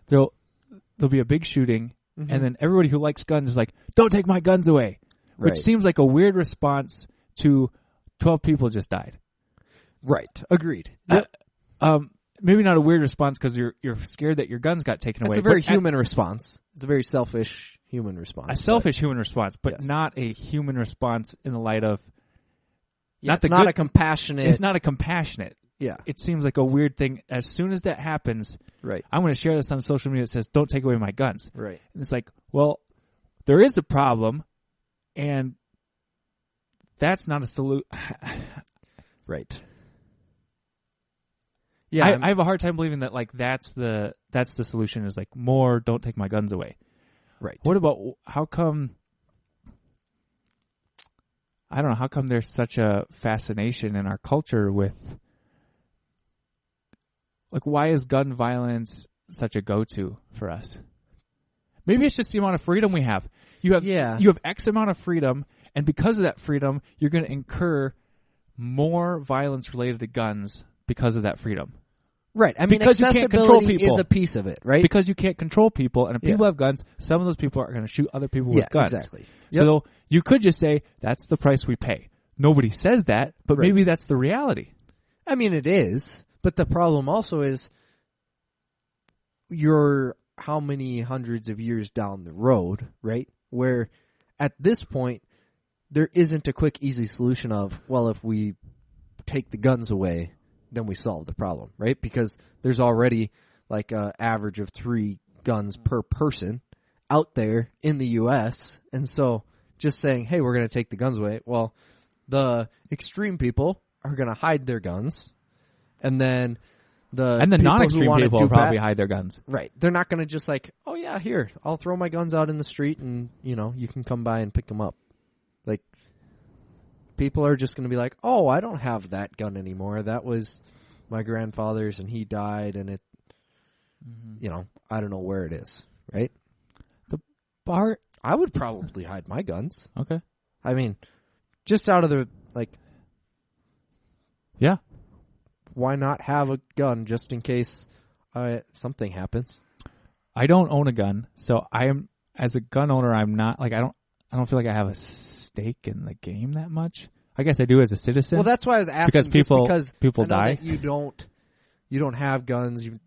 shooting, mm-hmm. and then everybody who likes guns is like, don't take my guns away. Which seems like a weird response to 12 people just died. Right. Agreed. Yep. Maybe not a weird response because you're scared that your guns got taken away. It's a very human response. It's a very selfish human response. A selfish human response, but not a human response in the light of... It's not a compassionate... It's not a compassionate. Yeah. It seems like a weird thing. As soon as that happens, I'm going to share this on social media that says, don't take away my guns. Right. And it's like, well, there is a problem, and that's not a solution. Right. Yeah, I have a hard time believing that like that's the solution is like more don't take my guns away. Right. What about how come? I don't know how come there's such a fascination in our culture with like why is gun violence such a go-to for us? Maybe it's just the amount of freedom we have. You have X amount of freedom, and because of that freedom, you're going to incur more violence related to guns because of that freedom. Right. I mean, because accessibility is a piece of it, right? Because you can't control people, and if people have guns, some of those people are going to shoot other people with guns. Exactly. Yep. So you could just say, that's the price we pay. Nobody says that, but maybe that's the reality. I mean, it is. But the problem also is you're how many hundreds of years down the road, right? Where at this point, there isn't a quick, easy solution of, well, if we take the guns away, then we solve the problem, right? Because there's already like an average of 3 guns per person out there in the U.S. And so just saying, hey, we're going to take the guns away. Well, the extreme people are going to hide their guns. And then the non-extreme people will probably hide their guns. Right. They're not going to just like, oh, yeah, here, I'll throw my guns out in the street and, you can come by and pick them up. Like, people are just going to be like, oh, I don't have that gun anymore. That was my grandfather's and he died and it, I don't know where it is, right? I would probably hide my guns. Okay. I mean, just out of the, like... Yeah. Why not have a gun just in case something happens? I don't own a gun, so as a gun owner, I'm not, like, I don't feel like I have a stake in the game that much. I guess I do as a citizen. Well, that's why I was asking. Because people I know die. That you don't have guns. You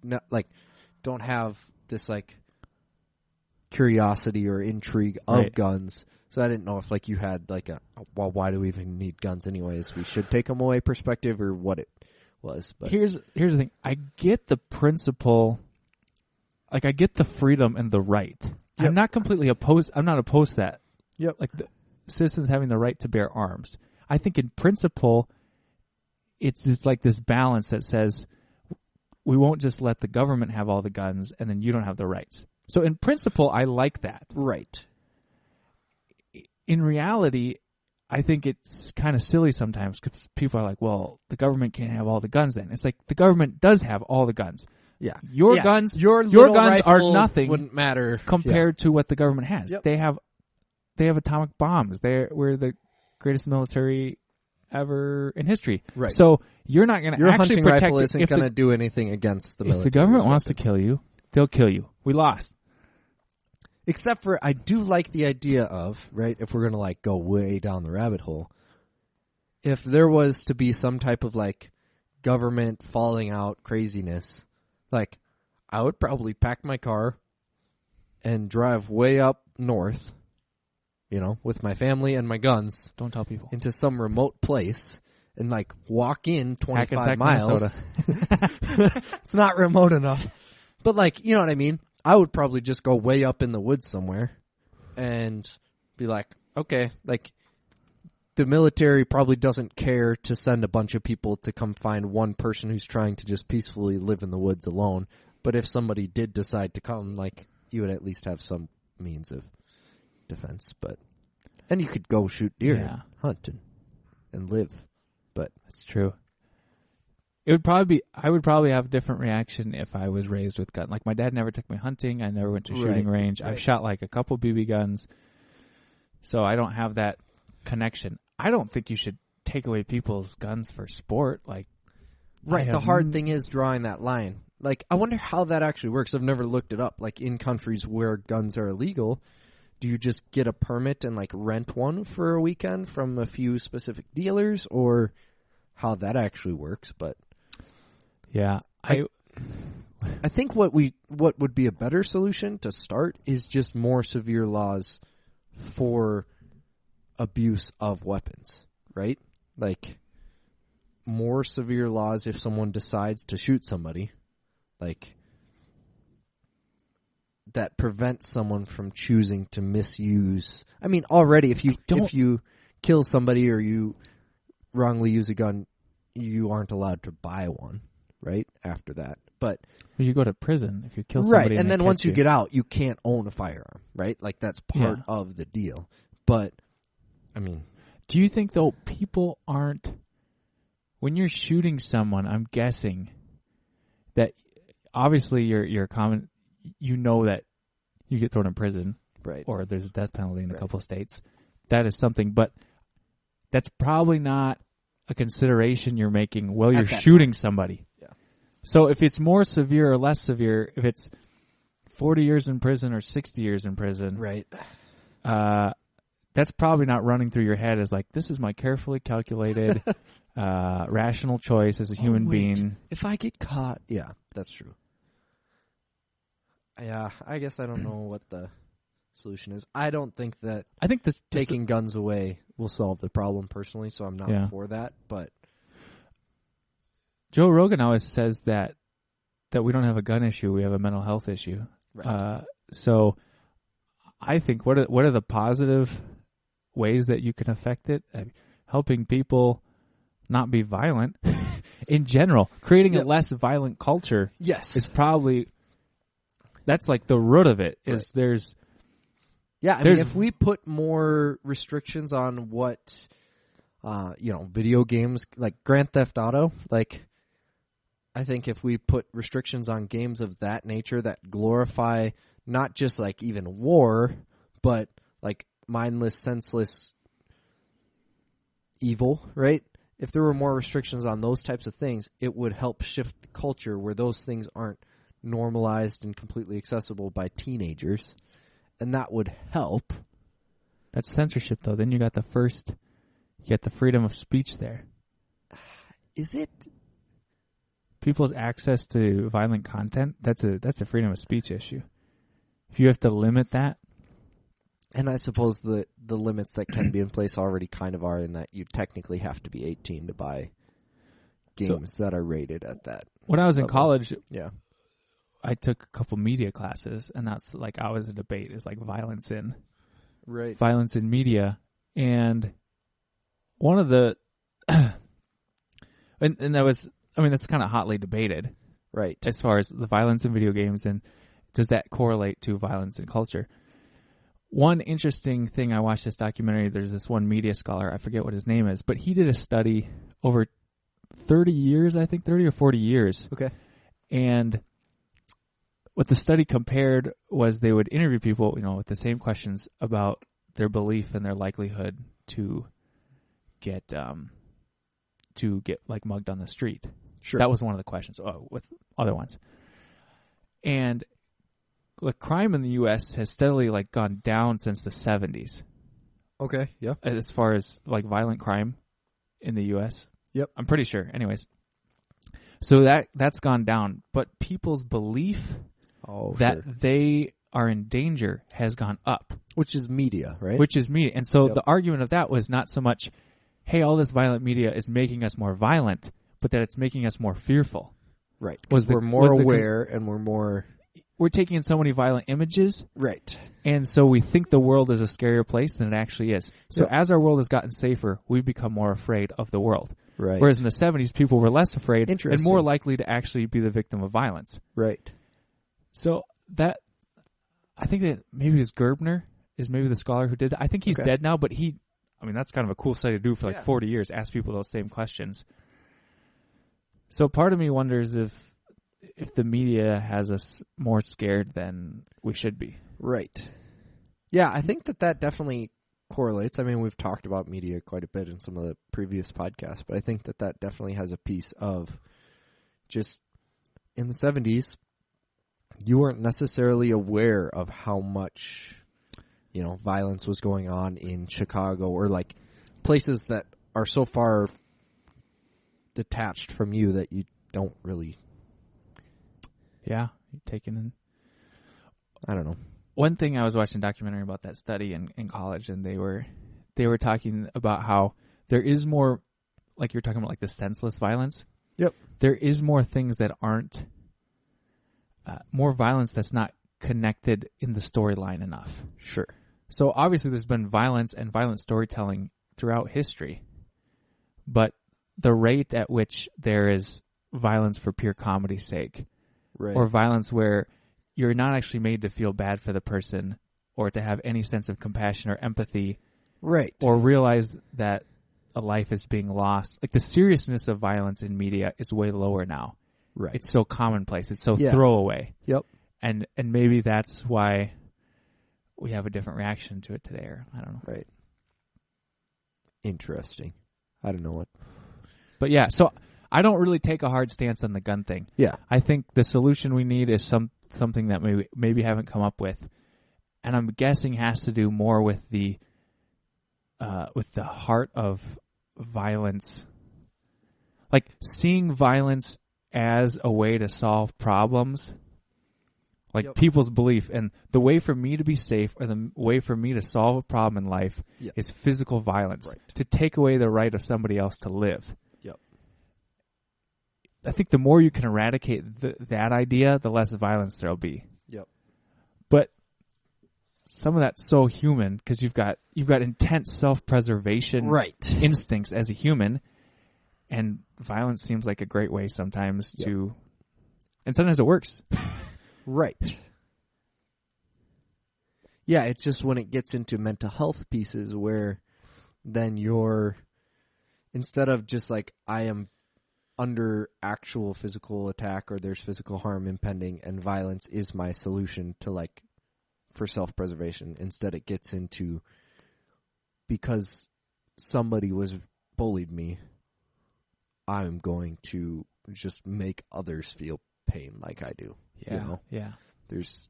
don't have this like curiosity or intrigue of guns. So I didn't know if like you had like well, why do we even need guns anyways? We should take them away perspective or what it was. But here's the thing. I get the principle. Like I get the freedom and the right. Yep. I'm not completely opposed. I'm not opposed to that. Yep. Like the citizens having the right to bear arms. I think in principle, it's just like this balance that says we won't just let the government have all the guns and then you don't have the rights. So in principle, I like that. Right. In reality, I think it's kind of silly sometimes because people are like, well, the government can't have all the guns then. It's like the government does have all the guns. Yeah. Your guns are nothing wouldn't matter compared to what the government has. Yep. They have atomic bombs. We're the greatest military ever in history. Right. So you're not going to actually hunting protect rifle isn't going to do anything against the military. If the government wants to kill you, they'll kill you. We lost. Except for I do like the idea of, right, if we're going to like go way down the rabbit hole, if there was to be some type of like government falling out craziness, like I would probably pack my car and drive way up north, with my family and my guns. Don't tell people. Into some remote place and like walk in 25 miles. It's not remote enough. But like, you know what I mean? I would probably just go way up in the woods somewhere and be like, okay, like the military probably doesn't care to send a bunch of people to come find one person who's trying to just peacefully live in the woods alone. But if somebody did decide to come, like you would at least have some means of defense. And you could go shoot deer, and hunt and live. But that's true. I would probably have a different reaction if I was raised with guns. Like my dad never took me hunting. I never went to shooting range. Right. I've shot like a couple BB guns. So I don't have that connection. I don't think you should take away people's guns for sport. Like, right. The hard thing is drawing that line. Like, I wonder how that actually works. I've never looked it up. Like in countries where guns are illegal, do you just get a permit and like rent one for a weekend from a few specific dealers, or how that actually works? But yeah, I think what would be a better solution to start is just more severe laws for abuse of weapons, right? Like more severe laws if someone decides to shoot somebody, like that prevents someone from choosing to misuse. I mean, already if you kill somebody or you wrongly use a gun, you aren't allowed to buy one, right? After that. But you go to prison if you kill somebody. Right, and then once you get out, you can't own a firearm, right? Like, that's part of the deal. But, I mean... Do you think, though, people aren't... When you're shooting someone, I'm guessing that obviously you're common... You know that you get thrown in prison. Right. Or there's a death penalty in a couple of states. That is something, but that's probably not a consideration you're making while you're shooting somebody. Yeah. So if it's more severe or less severe, if it's 40 years in prison or 60 years in prison, right? That's probably not running through your head as like, this is my carefully calculated, rational choice as a human being. If I get caught, yeah, that's true. Yeah, I guess I don't know what the solution is. I don't think that taking guns away will solve the problem personally, so I'm not for that. But Joe Rogan always says that we don't have a gun issue, we have a mental health issue. Right. So I think what are the positive ways that you can affect it? Helping people not be violent in general, creating a less violent culture. Yes, is probably that's like the root of it. Is there's I mean, if we put more restrictions on what video games like Grand Theft Auto, like I think if we put restrictions on games of that nature that glorify not just like even war, but like mindless, senseless evil, right? If there were more restrictions on those types of things, it would help shift the culture where those things aren't normalized and completely accessible by teenagers, and that would help. That's censorship, though. Then you got the freedom of speech there. Is it? People's access to violent content, that's a freedom of speech issue. If you have to limit that. And I suppose the limits that can be in place already kind of are in that you technically have to be 18 to buy games that are rated at that. When I was level. In college, I took a couple media classes, and that's like always a debate. Is like violence in media, and one of the and that was, I mean, that's kind of hotly debated, right? As far as the violence in video games, and does that correlate to violence in culture? One interesting thing, I watched this documentary. There's this one media scholar, I forget what his name is, but he did a study over 30 years, I think 30 or 40 years. Okay. And what the study compared was they would interview people, with the same questions about their belief and their likelihood to get like mugged on the street. Sure. That was one of the questions with other ones. And the crime in the U.S. has steadily like gone down since the 70s. Okay, yeah. As far as like violent crime in the U.S. Yep. I'm pretty sure. Anyways. So that's gone down. But people's belief that they are in danger has gone up. Which is media, right? Which is media. And so the argument of that was not so much, hey, all this violent media is making us more violent, but that it's making us more fearful. Right. Because we're more aware and we're more... We're taking in so many violent images. Right. And so we think the world is a scarier place than it actually is. So as our world has gotten safer, we've become more afraid of the world. Right. Whereas in the 70s, people were less afraid and more likely to actually be the victim of violence. Right. So that, I think that maybe it was Gerbner is maybe the scholar who did that. I think he's dead now, but that's kind of a cool study to do for like 40 years, ask people those same questions. So part of me wonders if the media has us more scared than we should be. Right. Yeah, I think that definitely correlates. I mean, we've talked about media quite a bit in some of the previous podcasts, but I think that definitely has a piece of just in the 70s, you weren't necessarily aware of how much, violence was going on in Chicago or like places that are so far detached from you that you don't really... Yeah, taken in. I don't know. One thing, I was watching a documentary about that study in college, and they were talking about how there is more, like you're talking about, like the senseless violence. Yep. There is more things that aren't, more violence that's not connected in the storyline enough. Sure. So obviously there's been violence and violent storytelling throughout history. But the rate at which there is violence for pure comedy's sake, right. or violence where you're not actually made to feel bad for the person or to have any sense of compassion or empathy, right, or realize that a life is being lost. Like the seriousness of violence in media is way lower now. Right. It's so commonplace. It's so throwaway. Yep. And maybe that's why we have a different reaction to it today, or I don't know. Right. Interesting. I don't know what. But yeah, so I don't really take a hard stance on the gun thing. Yeah. I think the solution we need is something that maybe haven't come up with, and I'm guessing has to do more with the heart of violence, like seeing violence as a way to solve problems, like people's belief. And the way for me to be safe, or the way for me to solve a problem in life, is physical violence, to take away the right of somebody else to live. I think the more you can eradicate that idea, the less violence there'll be. Yep. But some of that's so human, because you've got intense self-preservation instincts as a human, and violence seems like a great way sometimes to, and sometimes it works. Right. Yeah, it's just when it gets into mental health pieces where then you're, instead of just like, I am under actual physical attack or there's physical harm impending and violence is my solution to like for self-preservation. Instead it gets into, because somebody bullied me, I'm going to just make others feel pain like I do. Yeah. You know? Yeah. There's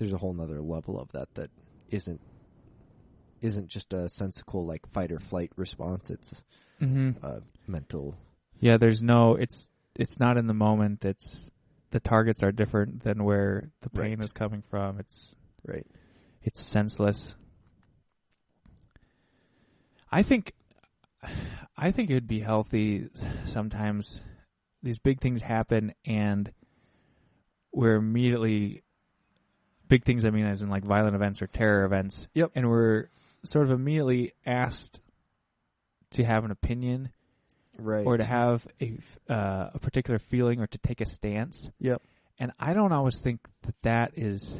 a whole nother level of that isn't just a sensical like fight or flight response. It's mental. Yeah, it's not in the moment. It's the targets are different than where the pain is coming from. It's senseless. I think it would be healthy sometimes. These big things happen and we're immediately, big things I mean as in like violent events or terror events. Yep. And we're sort of immediately asked to have an opinion. Right. Or to have a particular feeling, or to take a stance. Yep. And I don't always think that's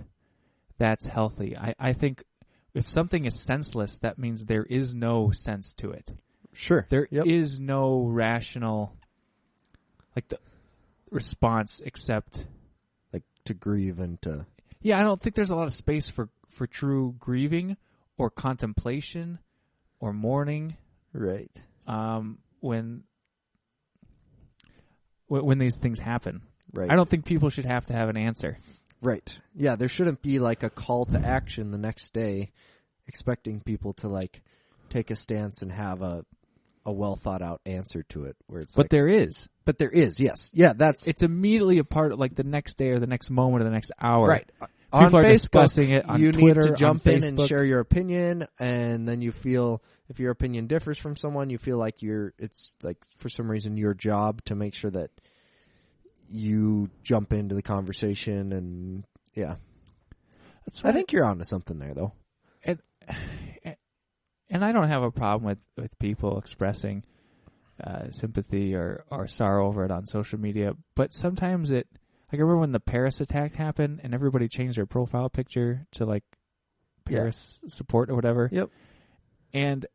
healthy. I think if something is senseless, that means there is no sense to it. Sure. There is no rational, like, the response except like to grieve and to. Yeah, I don't think there's a lot of space for true grieving or contemplation or mourning. Right. When these things happen. Right. I don't think people should have to have an answer. Right. Yeah, there shouldn't be like a call to action the next day expecting people to like take a stance and have a well thought out answer to it where it's But there is. But there is, yes. Yeah, it's immediately a part of like the next day or the next moment or the next hour. Right. People on are Facebook, discussing it on you Twitter, need to jump in and Facebook. share your opinion, and then you feel if your opinion differs from someone, you feel like it's like for some reason your job to make sure that you jump into the conversation, and yeah. That's right. I think you're onto something there, though. And I don't have a problem with people expressing sympathy or sorrow over it on social media, but sometimes I remember when the Paris attack happened and everybody changed their profile picture to like Paris support or whatever. Yep. And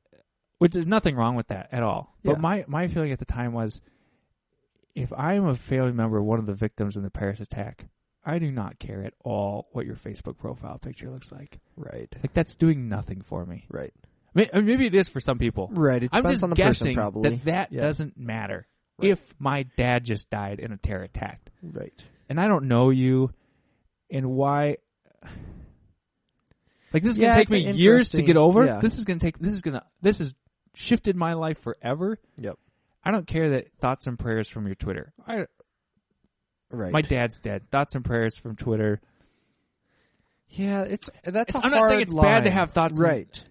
which is nothing wrong with that at all. Yeah. But my feeling at the time was, if I'm a family member of one of the victims in the Paris attack, I do not care at all what your Facebook profile picture looks like. Right. Like that's doing nothing for me. Right. Maybe it is for some people. Right. It I'm depends just on the guessing person, probably. that doesn't matter. Right. If my dad just died in a terror attack. Right. And I don't know you, and why? Like this is gonna take me years to get over. Yeah. This has shifted my life forever. Yep. I don't care that thoughts and prayers from your Twitter. Right. My dad's dead. Thoughts and prayers from Twitter. Yeah, that's a hard line. I'm not saying it's bad to have thoughts. Right.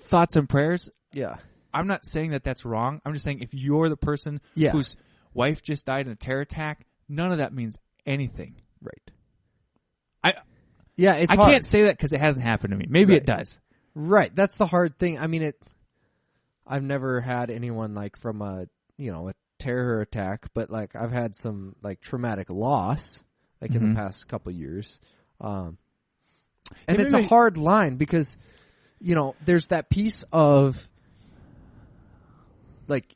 Thoughts and prayers. Yeah. I'm not saying that that's wrong. I'm just saying if you're the person whose wife just died in a terror attack, none of that means anything. Right. I can't say that because it hasn't happened to me. Maybe it does. Right. That's the hard thing. I mean, I've never had anyone like from a terror attack, but like I've had some like traumatic loss like in the past couple years. And it's a hard line because, there's that piece of like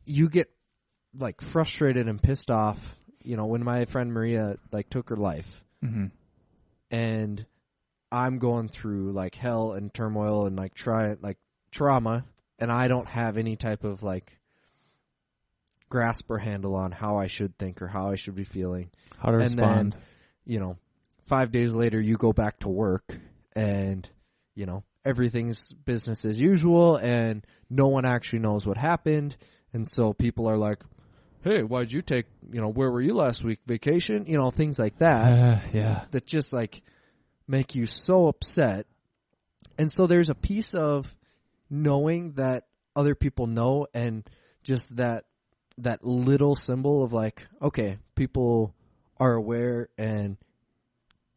you get like frustrated and pissed off, when my friend Maria like took her life and I'm going through like hell and turmoil and like trauma, and I don't have any type of like grasp or handle on how I should think or how I should be feeling. How to respond. Then, 5 days later you go back to work and, everything's business as usual and no one actually knows what happened. And so people are like, hey, why'd you take, where were you last week? Vacation? Things like that. Yeah. That just like make you so upset. And so there's a piece of knowing that other people know, and just that little symbol of like, okay, people are aware and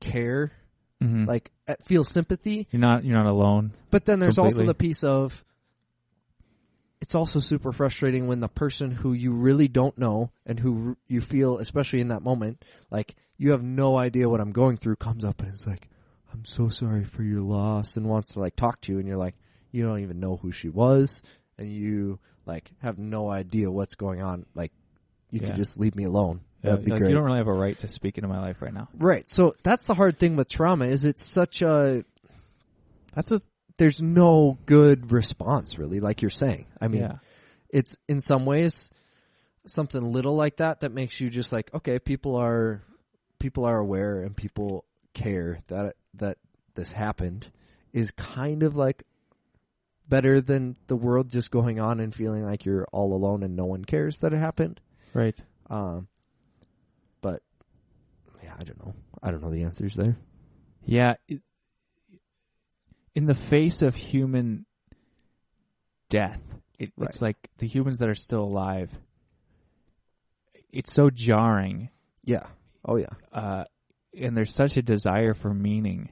care, like feel sympathy. You're not alone. But then there's completely. also the piece of, it's also super frustrating when the person who you really don't know and who you feel, especially in that moment, like you have no idea what I'm going through, comes up and is like, I'm so sorry for your loss, and wants to like talk to you, and you're like, you don't even know who she was, and you like have no idea what's going on. Like you could just leave me alone. That'd be great. You don't really have a right to speak into my life right now. Right. So that's the hard thing with trauma, is it's such there's no good response really, like you're saying. I mean, it's in some ways something little like that makes you just like, okay, people are aware and people care that this happened, is kind of like better than the world just going on and feeling like you're all alone and no one cares that it happened. Right. But yeah, I don't know the answers there. Yeah. In the face of human death, it's like the humans that are still alive, it's so jarring. Yeah. Oh yeah. And there's such a desire for meaning.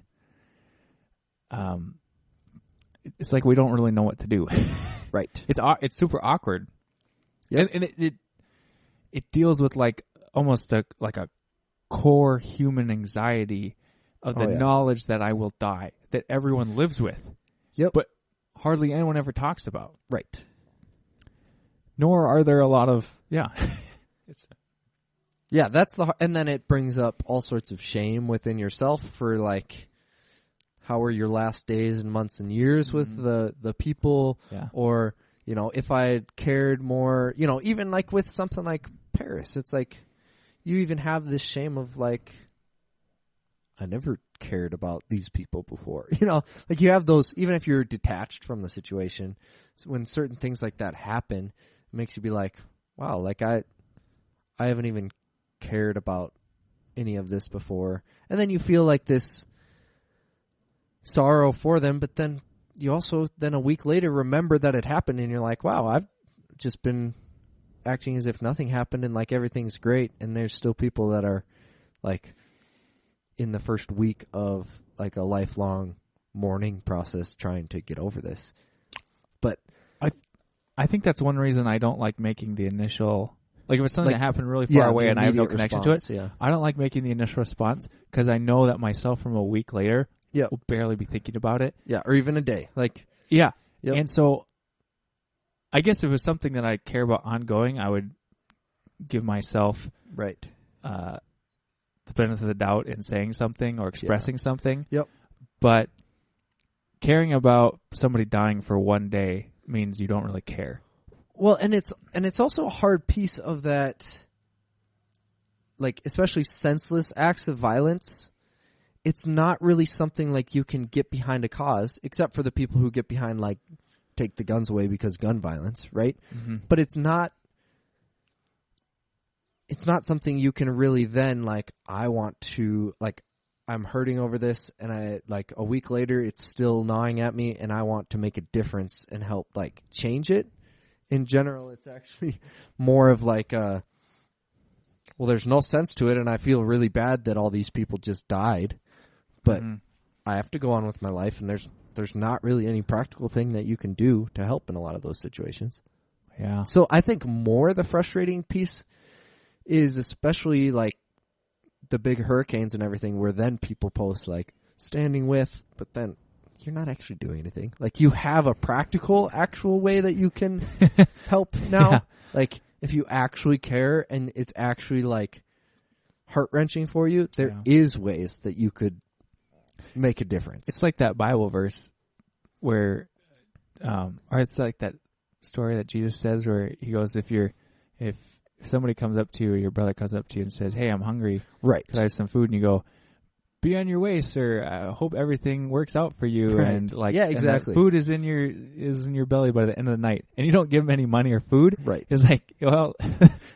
It's like we don't really know what to do. Right. It's super awkward. Yeah. And it deals with like almost like a core human anxiety of the knowledge that I will die, that everyone lives with. Yep. But hardly anyone ever talks about. Right. Nor are there a lot of Yeah, that's and then it brings up all sorts of shame within yourself for like, how were your last days and months and years with the people, or if I had cared more, even like with something like Paris, it's like you even have this shame of like, I never cared about these people before, like you have those, even if you're detached from the situation, so when certain things like that happen, it makes you be like, wow, like I haven't even cared about any of this before. And then you feel like this sorrow for them, but then you also then a week later remember that it happened, and you're like, wow, I've just been acting as if nothing happened and like everything's great, and there's still people that are like in the first week of like a lifelong mourning process trying to get over this. But I think that's one reason I don't like making the initial, like if it's something that happened really far away and I have no connection to it, I don't like making the initial response because I know that myself from a week later will barely be thinking about it. Yeah, or even a day. Like And so I guess if it was something that I care about ongoing, I would give myself the benefit of the doubt in saying something or expressing something. Yep. But caring about somebody dying for one day means you don't really care. Well, and it's also a hard piece of that, like especially senseless acts of violence. It's not really something like you can get behind a cause, except for the people who get behind like take the guns away because gun violence, right? Mm-hmm. But it's not something you can really then like, I want to, like, I'm hurting over this, and I like a week later it's still gnawing at me, and I want to make a difference and help like change it. In general, it's actually more of like well, there's no sense to it, and I feel really bad that all these people just died, but I have to go on with my life, and there's there's not really any practical thing that you can do to help in a lot of those situations. Yeah. So I think more the frustrating piece is especially like the big hurricanes and everything, where then people post like standing with, but then you're not actually doing anything. Like, you have a practical, actual way that you can help now. Yeah. Like, if you actually care and it's actually like heart-wrenching for you, there is ways that you could make a difference. It's like that Bible verse where, or it's like that story that Jesus says where he goes, if somebody comes up to you, or your brother comes up to you and says, "Hey, I'm hungry. Right. Could I have some food?" And you go, "Be on your way, sir. I hope everything works out for you." Right. And like, yeah, exactly. And food is in your belly by the end of the night, and you don't give him any money or food. Right. It's like, well,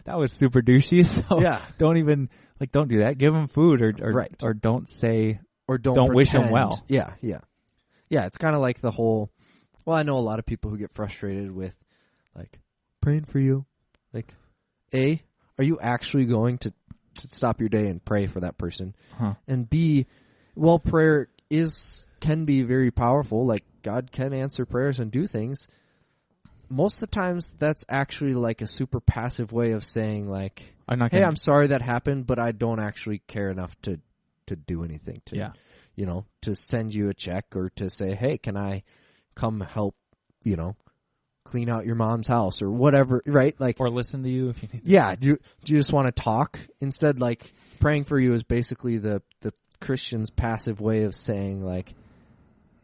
that was super douchey. So don't do that. Give him food, or don't say, or don't wish him well. Yeah. It's kind of like the whole. Well, I know a lot of people who get frustrated with like praying for you. Like, A, are you actually going to stop your day and pray for that person? Huh. And B, well, prayer can be very powerful. Like, God can answer prayers and do things. Most of the times, that's actually like a super passive way of saying like, "Hey, I'm sorry that happened, but I don't actually care enough to do anything to send you a check or to say, hey, can I come help, clean out your mom's house or whatever," right? Like, or listen to you if you need to. Yeah. Do you just want to talk? Instead, like, praying for you is basically the Christian's passive way of saying like,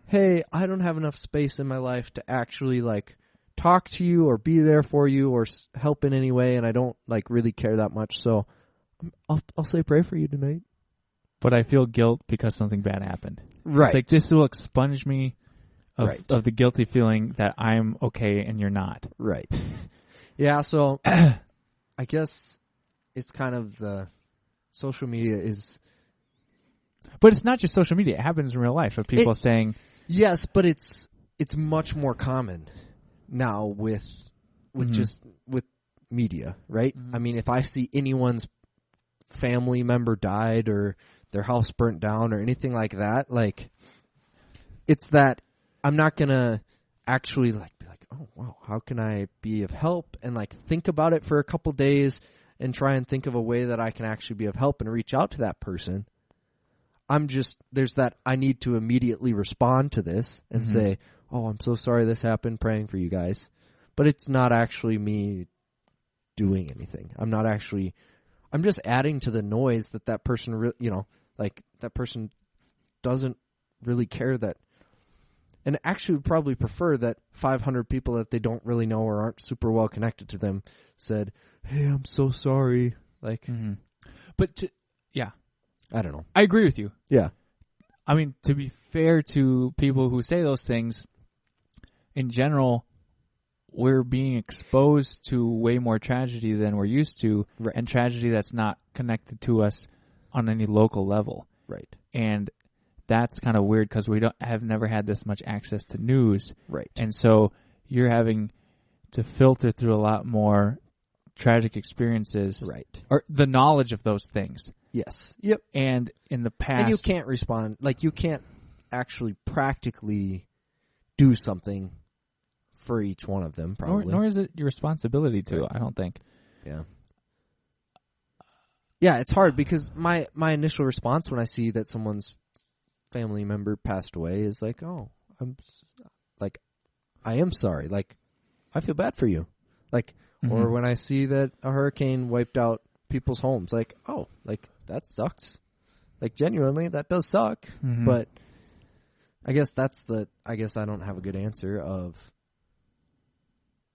"Hey, I don't have enough space in my life to actually like talk to you or be there for you or help in any way, and I don't like really care that much. So I'll say pray for you tonight. But I feel guilt because something bad happened." Right. It's like, this will expunge me of the guilty feeling that I'm okay and you're not. Right. Yeah, so I guess it's kind of the social media is... But it's not just social media. It happens in real life of people saying... Yes, but it's much more common now with media, right? Mm-hmm. I mean, if I see anyone's family member died or their house burnt down or anything like that, like, it's that I'm not going to actually like be like, "Oh, wow, how can I be of help?" and like think about it for a couple days and try and think of a way that I can actually be of help and reach out to that person. There's that I need to immediately respond to this and say, "Oh, I'm so sorry this happened, praying for you guys." But it's not actually me doing anything. I'm just adding to the noise that person, like that person doesn't really care that, and actually would probably prefer that 500 people that they don't really know or aren't super well connected to them said, "Hey, I'm so sorry." Like, but I don't know. I agree with you. Yeah. I mean, to be fair to people who say those things, in general, we're being exposed to way more tragedy than we're used to, and tragedy that's not connected to us on any local level. Right. And that's kind of weird because we have never had this much access to news. Right. And so you're having to filter through a lot more tragic experiences. Right. Or the knowledge of those things. Yes. Yep. And in the past... And you can't respond. Like, you can't actually practically do something for each one of them, probably. Nor is it your responsibility to, I don't think. Yeah. Yeah, it's hard because my initial response when I see that someone's family member passed away is like, "Oh, I am sorry. Like, I feel bad for you." Like, or when I see that a hurricane wiped out people's homes, like, "Oh, like, that sucks." Like, genuinely, that does suck. But I guess I don't have a good answer of,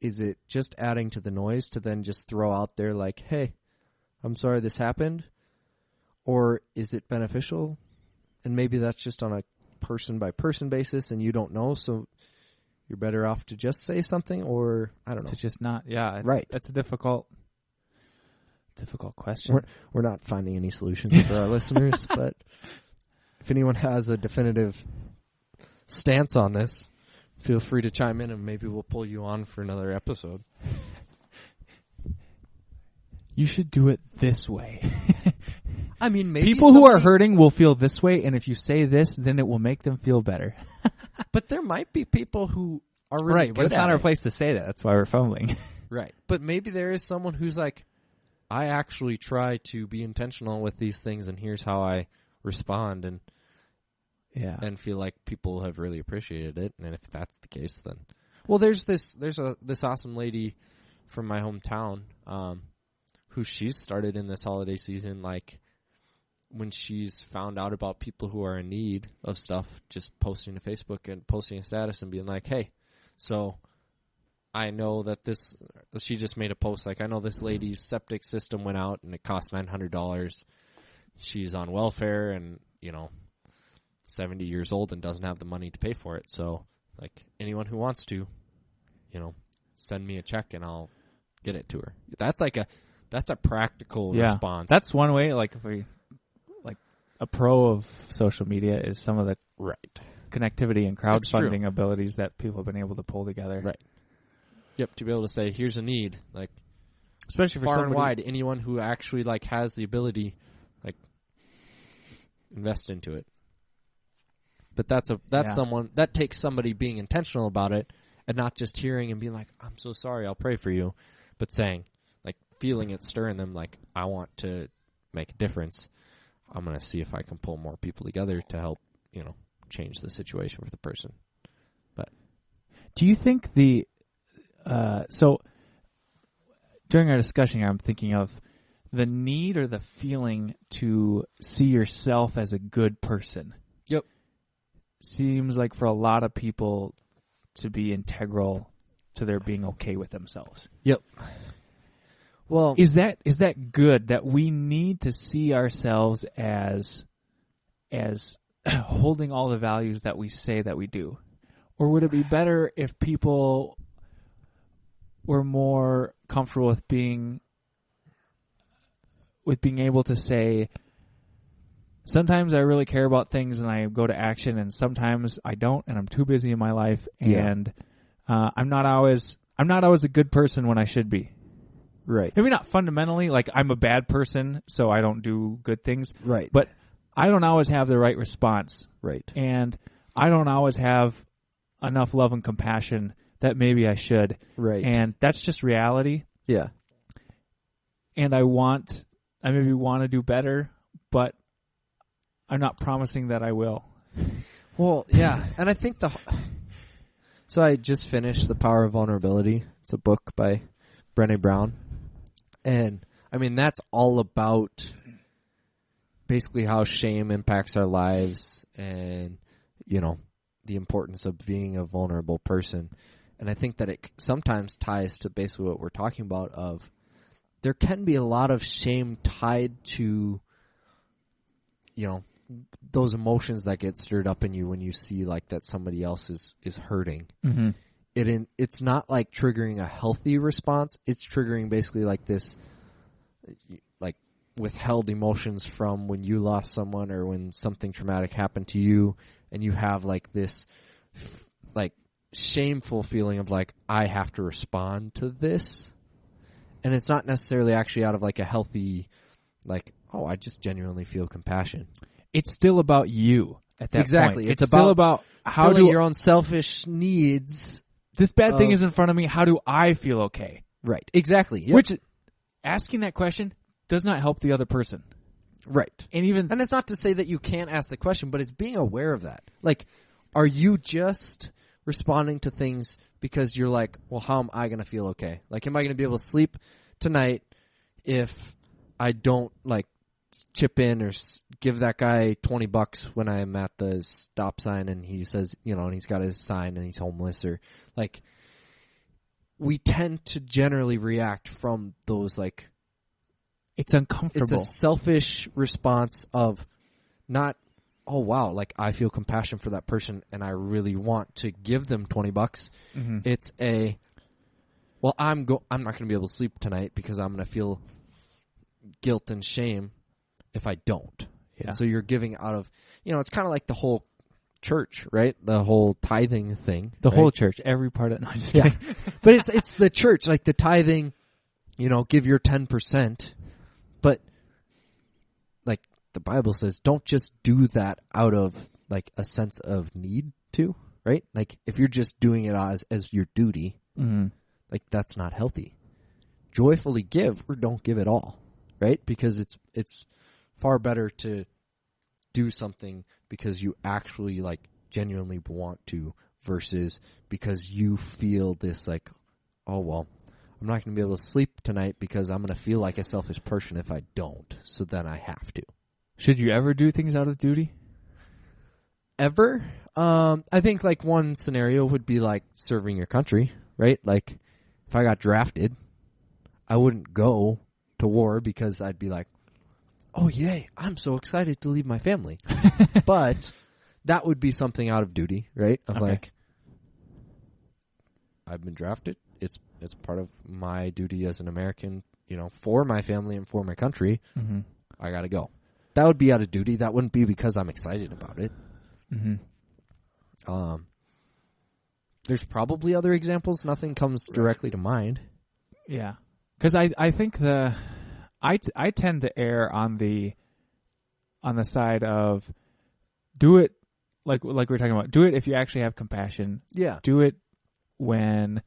is it just adding to the noise to then just throw out there like, "Hey, I'm sorry this happened," or is it beneficial? And maybe that's just on a person-by-person basis and you don't know, so you're better off to just say something, or I don't know. To just not, right. That's a difficult question. We're not finding any solutions for our listeners, but if anyone has a definitive stance on this, feel free to chime in and maybe we'll pull you on for another episode. You should do it this way. I mean, maybe people who are hurting will feel this way, and if you say this, then it will make them feel better. But there might be people who are really right, good but it's at not our it. place to say that. That's why we're fumbling. Right. But maybe there is someone who's like, I actually try to be intentional with these things, and here's how I respond, and feel like people have really appreciated it. And if that's the case, then there's this awesome lady from my hometown who she's started in this holiday season, like when she's found out about people who are in need of stuff, just posting to Facebook and posting a status and being like, hey, so I know that she just made a post like, I know this lady's septic system went out and it cost $900. She's on welfare and, 70 years old and doesn't have the money to pay for it. So, like, anyone who wants to, send me a check and I'll get it to her. That's a practical response. That's one way, like, if we, like, a pro of social media is some of the connectivity and crowdfunding abilities that people have been able to pull together. Right. Yep, to be able to say, here's a need, like, especially for far somebody, and wide, anyone who actually, like, has the ability, like, invest into it. But that's someone, that takes somebody being intentional about it and not just hearing and being like, I'm so sorry, I'll pray for you, but saying, like, feeling it stirring them, like, I want to make a difference. I'm going to see if I can pull more people together to help, change the situation for the person. But do you think so during our discussion here, I'm thinking of the need or the feeling to see yourself as a good person. Yep. Seems like for a lot of people to be integral to their being okay with themselves. Yep. Well, is that good, that we need to see ourselves as holding all the values that we say that we do? Or would it be better if people were more comfortable with being able to say, sometimes I really care about things and I go to action, and sometimes I don't, and I'm too busy in my life, and I'm not always a good person when I should be. Right. Maybe not fundamentally, like I'm a bad person, so I don't do good things. Right. But I don't always have the right response. Right. And I don't always have enough love and compassion that maybe I should. Right. And that's just reality. Yeah. And I maybe want to do better, but I'm not promising that I will. Well, yeah. And I think so I just finished The Power of Vulnerability. It's a book by Brené Brown. And, I mean, that's all about basically how shame impacts our lives and, the importance of being a vulnerable person. And I think that it sometimes ties to basically what we're talking about of there can be a lot of shame tied to, those emotions that get stirred up in you when you see like that somebody else is hurting. Mm-hmm. It's not like triggering a healthy response. It's triggering basically like this, like withheld emotions from when you lost someone or when something traumatic happened to you, and you have like this, like shameful feeling of like, I have to respond to this. And it's not necessarily actually out of like a healthy, like, oh, I just genuinely feel compassion. It's still about you at that exactly. point. It's still about how do your own selfish needs. This bad thing is in front of me. How do I feel okay? Right. Exactly. Yep. Which, asking that question does not help the other person. Right. And it's not to say that you can't ask the question, but it's being aware of that. Like, are you just responding to things because you're like, well, how am I going to feel okay? Like, am I going to be able to sleep tonight if I don't, like, chip in or give that guy $20 when I'm at the stop sign and he says, and he's got his sign and he's homeless, or like, we tend to generally react from those, like, it's uncomfortable. It's a selfish response of not, oh wow, like I feel compassion for that person and I really want to give them $20. Mm-hmm. It's well, I'm not going to be able to sleep tonight because I'm going to feel guilt and shame if I don't. Yeah. And so you're giving out of, it's kind of like the whole church, right? The whole tithing thing. The whole church, every part of it. No, I'm just kidding. But it's the church, like the tithing, give your 10%. But like the Bible says, don't just do that out of like a sense of need. to, right? Like if you're just doing it as your duty, like that's not healthy. Joyfully give or don't give at all, right? Because it's far better to do something because you actually like genuinely want to versus because you feel this like, oh, well, I'm not going to be able to sleep tonight because I'm going to feel like a selfish person if I don't. So then I have to. Should you ever do things out of duty? Ever? I think like one scenario would be like serving your country, right? Like if I got drafted, I wouldn't go to war because I'd be like, oh, yay, I'm so excited to leave my family. But that would be something out of duty, right? Of like, I've been drafted. It's part of my duty as an American, you know, for my family and for my country. Mm-hmm. I got to go. That would be out of duty. That wouldn't be because I'm excited about it. Mm-hmm. There's probably other examples. Nothing comes directly to mind. Yeah. Because I think I tend to err on the side of do it like we were talking about. Do it if you actually have compassion. Yeah. Do it when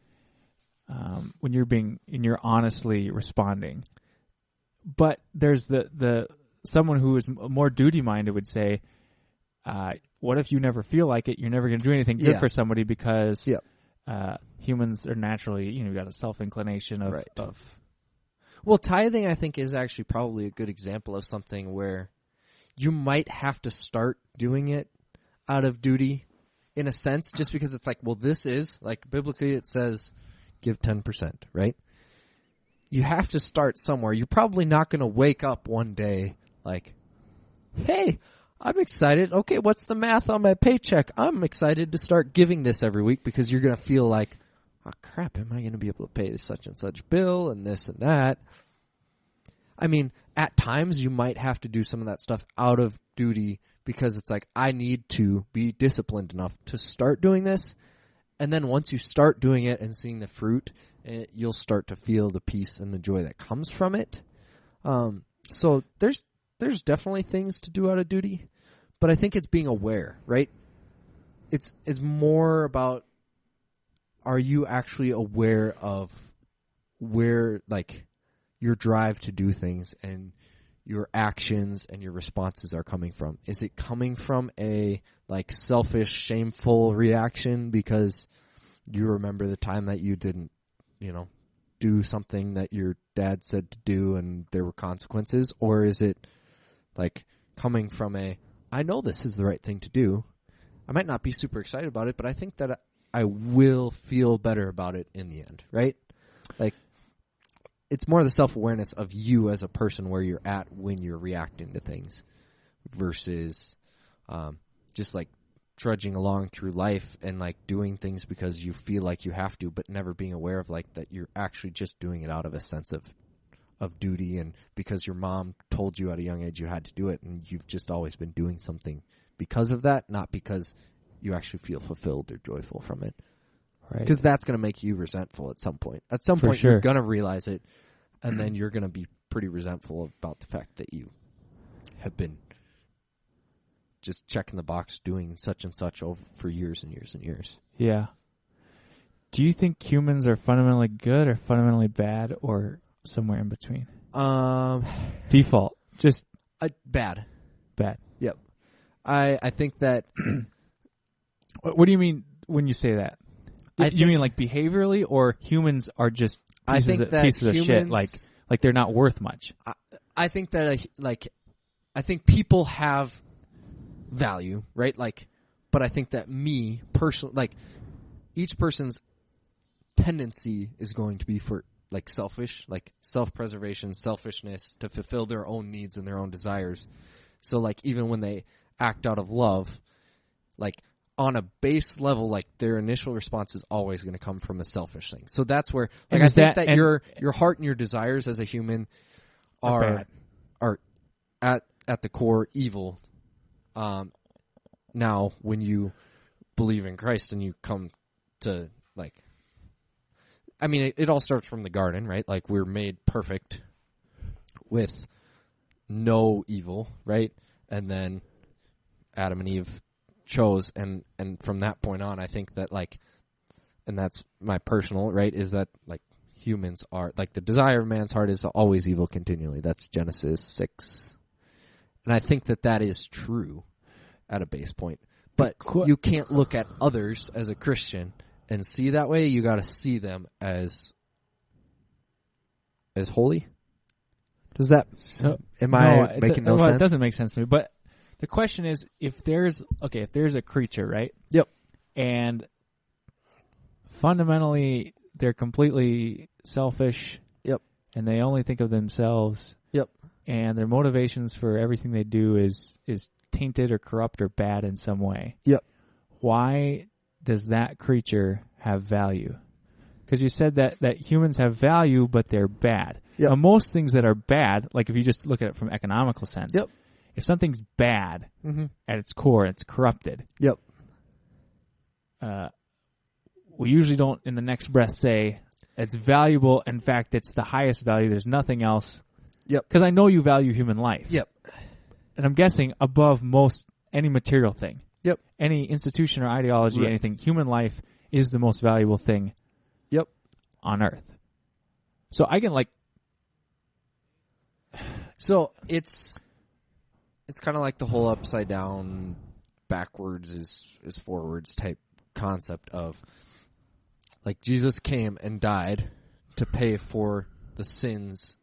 you're honestly responding. But there's the someone who is more duty minded would say, what if you never feel like it? You're never going to do anything good for somebody because humans are naturally, you got a self inclination of. Well, tithing, I think, is actually probably a good example of something where you might have to start doing it out of duty in a sense, just because it's like, well, this is, like, biblically it says give 10%, right? You have to start somewhere. You're probably not going to wake up one day like, hey, I'm excited. Okay, what's the math on my paycheck? I'm excited to start giving this every week because you're going to feel like, oh, crap, am I going to be able to pay such and such bill and this and that? I mean, at times you might have to do some of that stuff out of duty because it's like, I need to be disciplined enough to start doing this. And then once you start doing it and seeing the fruit, you'll start to feel the peace and the joy that comes from it. So there's definitely things to do out of duty, but I think it's being aware, right? It's more about, are you actually aware of where, like, your drive to do things and your actions and your responses are coming from? Is it coming from a, like, selfish, shameful reaction because you remember the time that you didn't, do something that your dad said to do and there were consequences? Or is it, like, coming from a, I know this is the right thing to do. I might not be super excited about it, but I think that I will feel better about it in the end, right? Like, it's more the self-awareness of you as a person where you're at when you're reacting to things versus just, like, trudging along through life and, like, doing things because you feel like you have to, but never being aware of, like, that you're actually just doing it out of a sense of duty and because your mom told you at a young age you had to do it and you've just always been doing something because of that, not because you actually feel fulfilled or joyful from it. Right. Because that's going to make you resentful at some point. At some point, you're going to realize it, and then you're going to be pretty resentful about the fact that you have been just checking the box doing such and such for years and years and years. Yeah. Do you think humans are fundamentally good or fundamentally bad or somewhere in between? Default. Just bad. Bad. Yep. I think that... What do you mean when you say that? You mean like behaviorally, or humans are just pieces of shit, like they're not worth much? I think that I think people have value, right? Like, but I think that me personally, like, each person's tendency is going to be for, like, selfish, like self-preservation, selfishness, to fulfill their own needs and their own desires. So, like, even when they act out of love, like, on a base level, like, their initial response is always going to come from a selfish thing. So that's where, like, I think that your heart and your desires as a human are at the core evil. Now, when you believe in Christ and you come to, like, I mean, it all starts from the garden, right? Like, we're made perfect with no evil, right? And then Adam and Eve chose, and from that point on, I think that like, and that's my personal right, is that like humans are like the desire of man's heart is always evil continually. That's Genesis 6, and I think that is true at a base point. But you can't look at others as a Christian and see that way. You got to see them as holy. Does that? Am I making no sense? It doesn't make sense to me. But the question is, if there's a creature, right? Yep. And fundamentally, they're completely selfish. Yep. And they only think of themselves. Yep. And their motivations for everything they do is tainted or corrupt or bad in some way. Yep. Why does that creature have value? Because you said that humans have value, but they're bad. Yep. Now, most things that are bad, like if you just look at it from economical sense, yep. If something's bad at its core, it's corrupted. Yep. We usually don't, in the next breath, say it's valuable. In fact, it's the highest value. There's nothing else. Yep. Because I know you value human life. Yep. And I'm guessing above any material thing. Yep. Any institution or ideology, right. Anything, human life is the most valuable thing. Yep. On Earth. So I can So it's kind of like the whole upside down, backwards is forwards type concept of like Jesus came and died to pay for the sins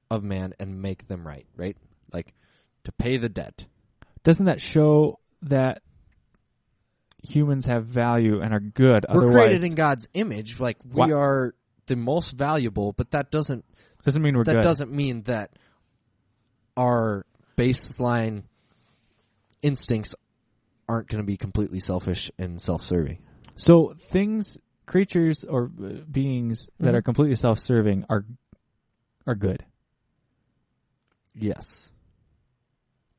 of man and make them right? Like to pay the debt. Doesn't that show that humans have value and are good? We're created in God's image. Like we are the most valuable, but that doesn't mean we're good. That doesn't mean that our baseline instincts aren't going to be completely selfish and self-serving. So creatures or beings that are completely self-serving are good. Yes.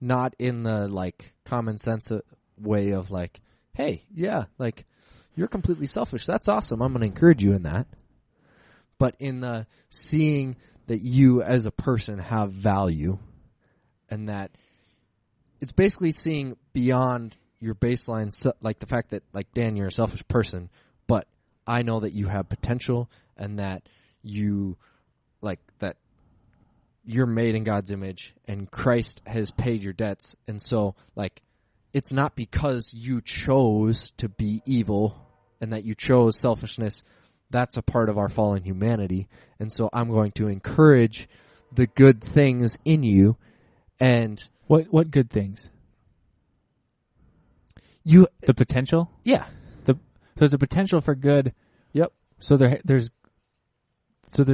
Not in the like common sense way of like, hey, yeah, like you're completely selfish. That's awesome. I'm going to encourage you in that. But in the seeing that you as a person have value, and that it's basically seeing beyond your baseline, like the fact that like Dan, you're a selfish person, but I know that you have potential and that you like that you're made in God's image and Christ has paid your debts. And so like, it's not because you chose to be evil and that you chose selfishness. That's a part of our fallen humanity. And so I'm going to encourage the good things in you. And what good things? The potential? Yeah. There's the potential for good. Yep. So there's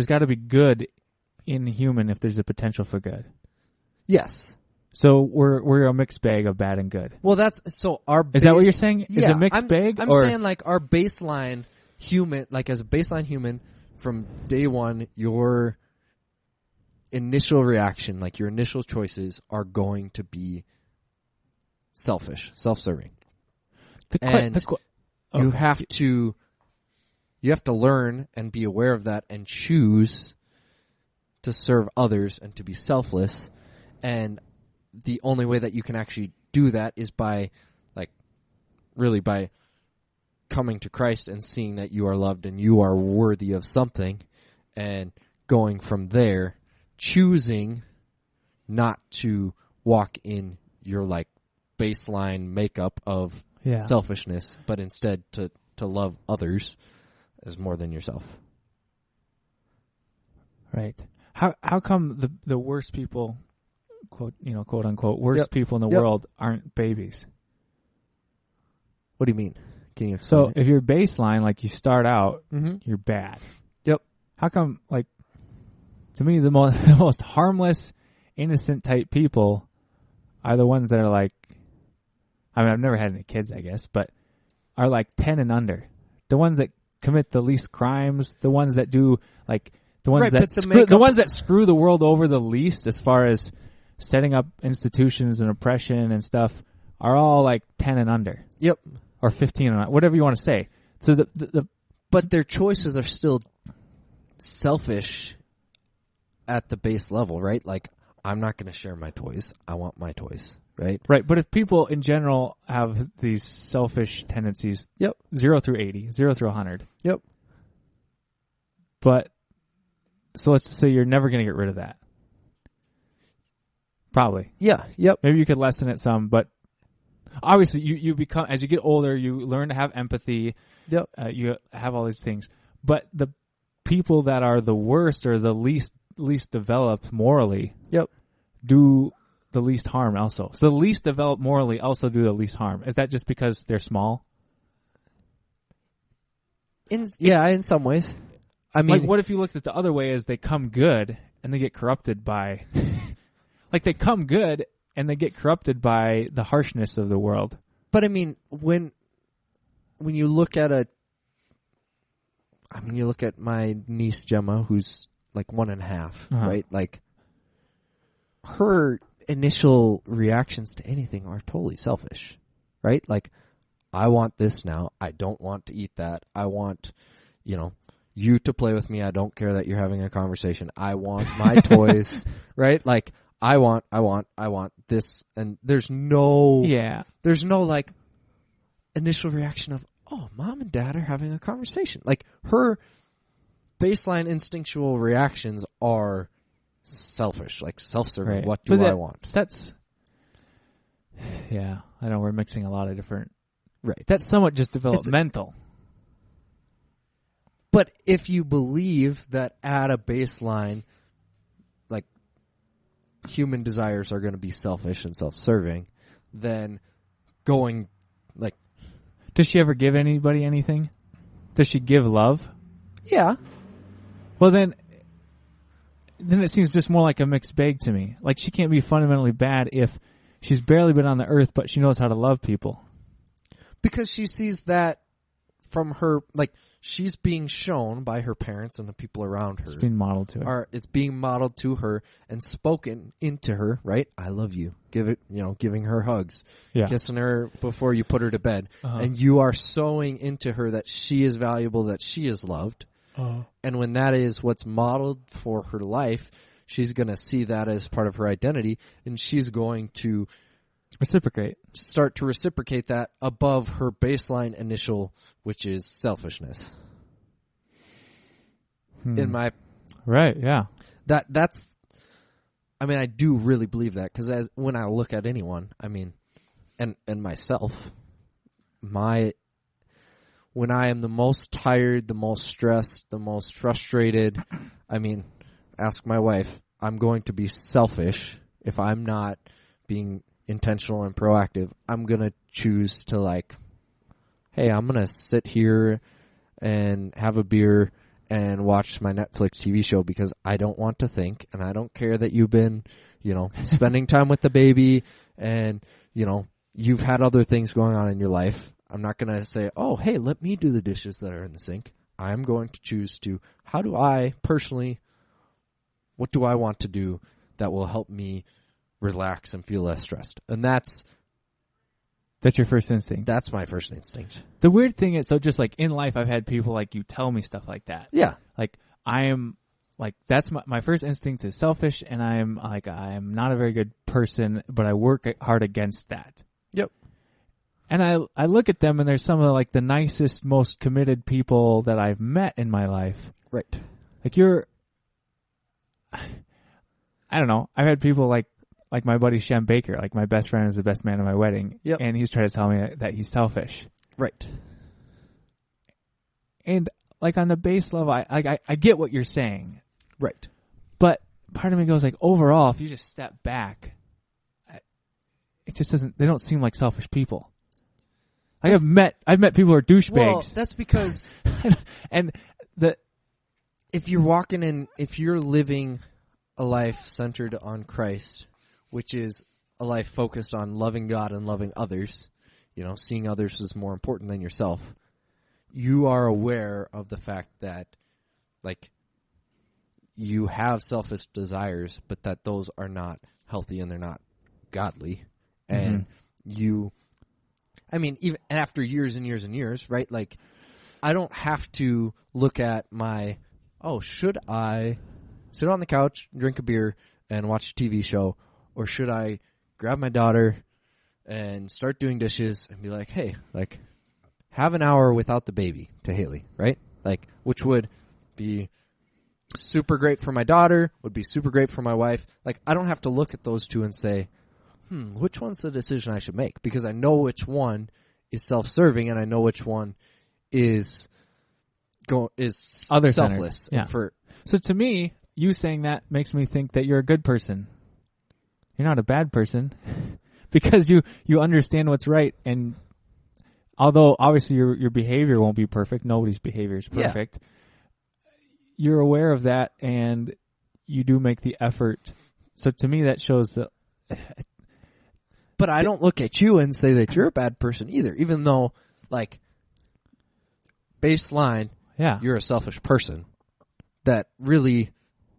got to be good in human if there's a potential for good. Yes. So we're a mixed bag of bad and good. Well, that's so our. Is that what you're saying? Yeah, is it a mixed bag? I'm saying like our baseline human, like as a baseline human, from day one, your initial reaction, like your initial choices, are going to be selfish, self-serving, you have to learn and be aware of that and choose to serve others and to be selfless. And the only way that you can actually do that is by coming to Christ and seeing that you are loved and you are worthy of something, and going from there, choosing not to walk in your like baseline makeup of selfishness, but instead to love others as more than yourself. Right. How come the worst people, quote unquote, worst people in the world aren't babies? What do you mean? Can you explain So if you're baseline, like you start out, you're bad. Yep. How come, like, to me, the most harmless, innocent type people are the ones that are like, I mean, I've never had any kids, I guess, but are like 10 and under. The ones that commit the least crimes, the ones that do like the ones the ones that screw the world over the least as far as setting up institutions and oppression and stuff are all like 10 and under. Yep. Or 15 and under, whatever you want to say. So but their choices are still selfish at the base level, right? Like, I'm not going to share my toys. I want my toys, right? Right, but if people in general have these selfish tendencies, 0 through 80, 0 through 100. Yep. But, so let's just say you're never going to get rid of that. Probably. Yeah, yep. Maybe you could lessen it some, but obviously you become, as you get older, you learn to have empathy. Yep. You have all these things. But the people that are the worst or the least developed morally do the least harm also. So the least developed morally also do the least harm. Is that just because they're small? In some ways. I mean, like, what if you looked at the other way as they come good and they get corrupted by... like, they come good and they get corrupted by the harshness of the world. But, I mean, when you look at you look at my niece Gemma, who's like 1.5, right? Like, her initial reactions to anything are totally selfish, right? Like, I want this now. I don't want to eat that. I want, you to play with me. I don't care that you're having a conversation. I want my toys, right? Like, I want this. And there's no like initial reaction of, oh, mom and dad are having a conversation. Like, her baseline instinctual reactions are selfish, like self-serving. Right. What do I want? That's, I know we're mixing a lot of different. Right. That's somewhat just developmental. But if you believe that at a baseline, like, human desires are going to be selfish and self-serving, then going, like... Does she ever give anybody anything? Does she give love? Yeah. Well, then it seems just more like a mixed bag to me. Like, she can't be fundamentally bad if she's barely been on the earth, but she knows how to love people. Because she sees that from her, like, she's being shown by her parents and the people around her. It's being modeled to her. It's being modeled to her and spoken into her, right? I love you. Giving her hugs. Kissing her before you put her to bed. And you are sowing into her that she is valuable, that she is loved. And when that is what's modeled for her life, she's going to see that as part of her identity, and she's going to start to reciprocate that above her baseline initial, which is selfishness. In my that's I mean, I do really believe that, because when I look at anyone, I mean, and myself, when I am the most tired, the most stressed, the most frustrated, I mean, ask my wife, I'm going to be selfish if I'm not being intentional and proactive. I'm going to choose to, like, hey, I'm going to sit here and have a beer and watch my Netflix TV show because I don't want to think, and I don't care that you've been, spending time with the baby and, you've had other things going on in your life. I'm not going to say, oh, hey, let me do the dishes that are in the sink. I'm going to choose to, how do I personally, what do I want to do that will help me relax and feel less stressed? And that's your first instinct. That's my first instinct. The weird thing is, so just like in life, I've had people like you tell me stuff like that. Yeah. Like, I am, like, that's my first instinct is selfish, and I am not a very good person, but I work hard against that. Yep. And I look at them, and there's some of like the nicest, most committed people that I've met in my life. Right. Like, I don't know. I've had people like my buddy Shem Baker, like my best friend is the best man at my wedding. Yep. And he's trying to tell me that he's selfish. Right. And like on the base level, I get what you're saying. Right. But part of me goes like, overall, if you just step back, it just doesn't, they don't seem like selfish people. Like I've met people who are douchebags. Well, that's because and if you're living a life centered on Christ, which is a life focused on loving God and loving others, seeing others as more important than yourself, you are aware of the fact that, like, you have selfish desires, but that those are not healthy and they're not godly. And even after years and years and years, right? Like, I don't have to look at should I sit on the couch, drink a beer, and watch a TV show, or should I grab my daughter, and start doing dishes and be like, hey, like, have an hour without the baby to Haley, right? Like, which would be super great for my daughter, would be super great for my wife. Like, I don't have to look at those two and say, which one's the decision I should make? Because I know which one is self-serving and I know which one is selfless. Yeah. So to me, you saying that makes me think that you're a good person. You're not a bad person because you understand what's right. And although obviously your behavior won't be perfect, nobody's behavior is perfect. Yeah. You're aware of that and you do make the effort. So to me, that shows that. But I don't look at you and say that you're a bad person either, even though, like, baseline, you're a selfish person that really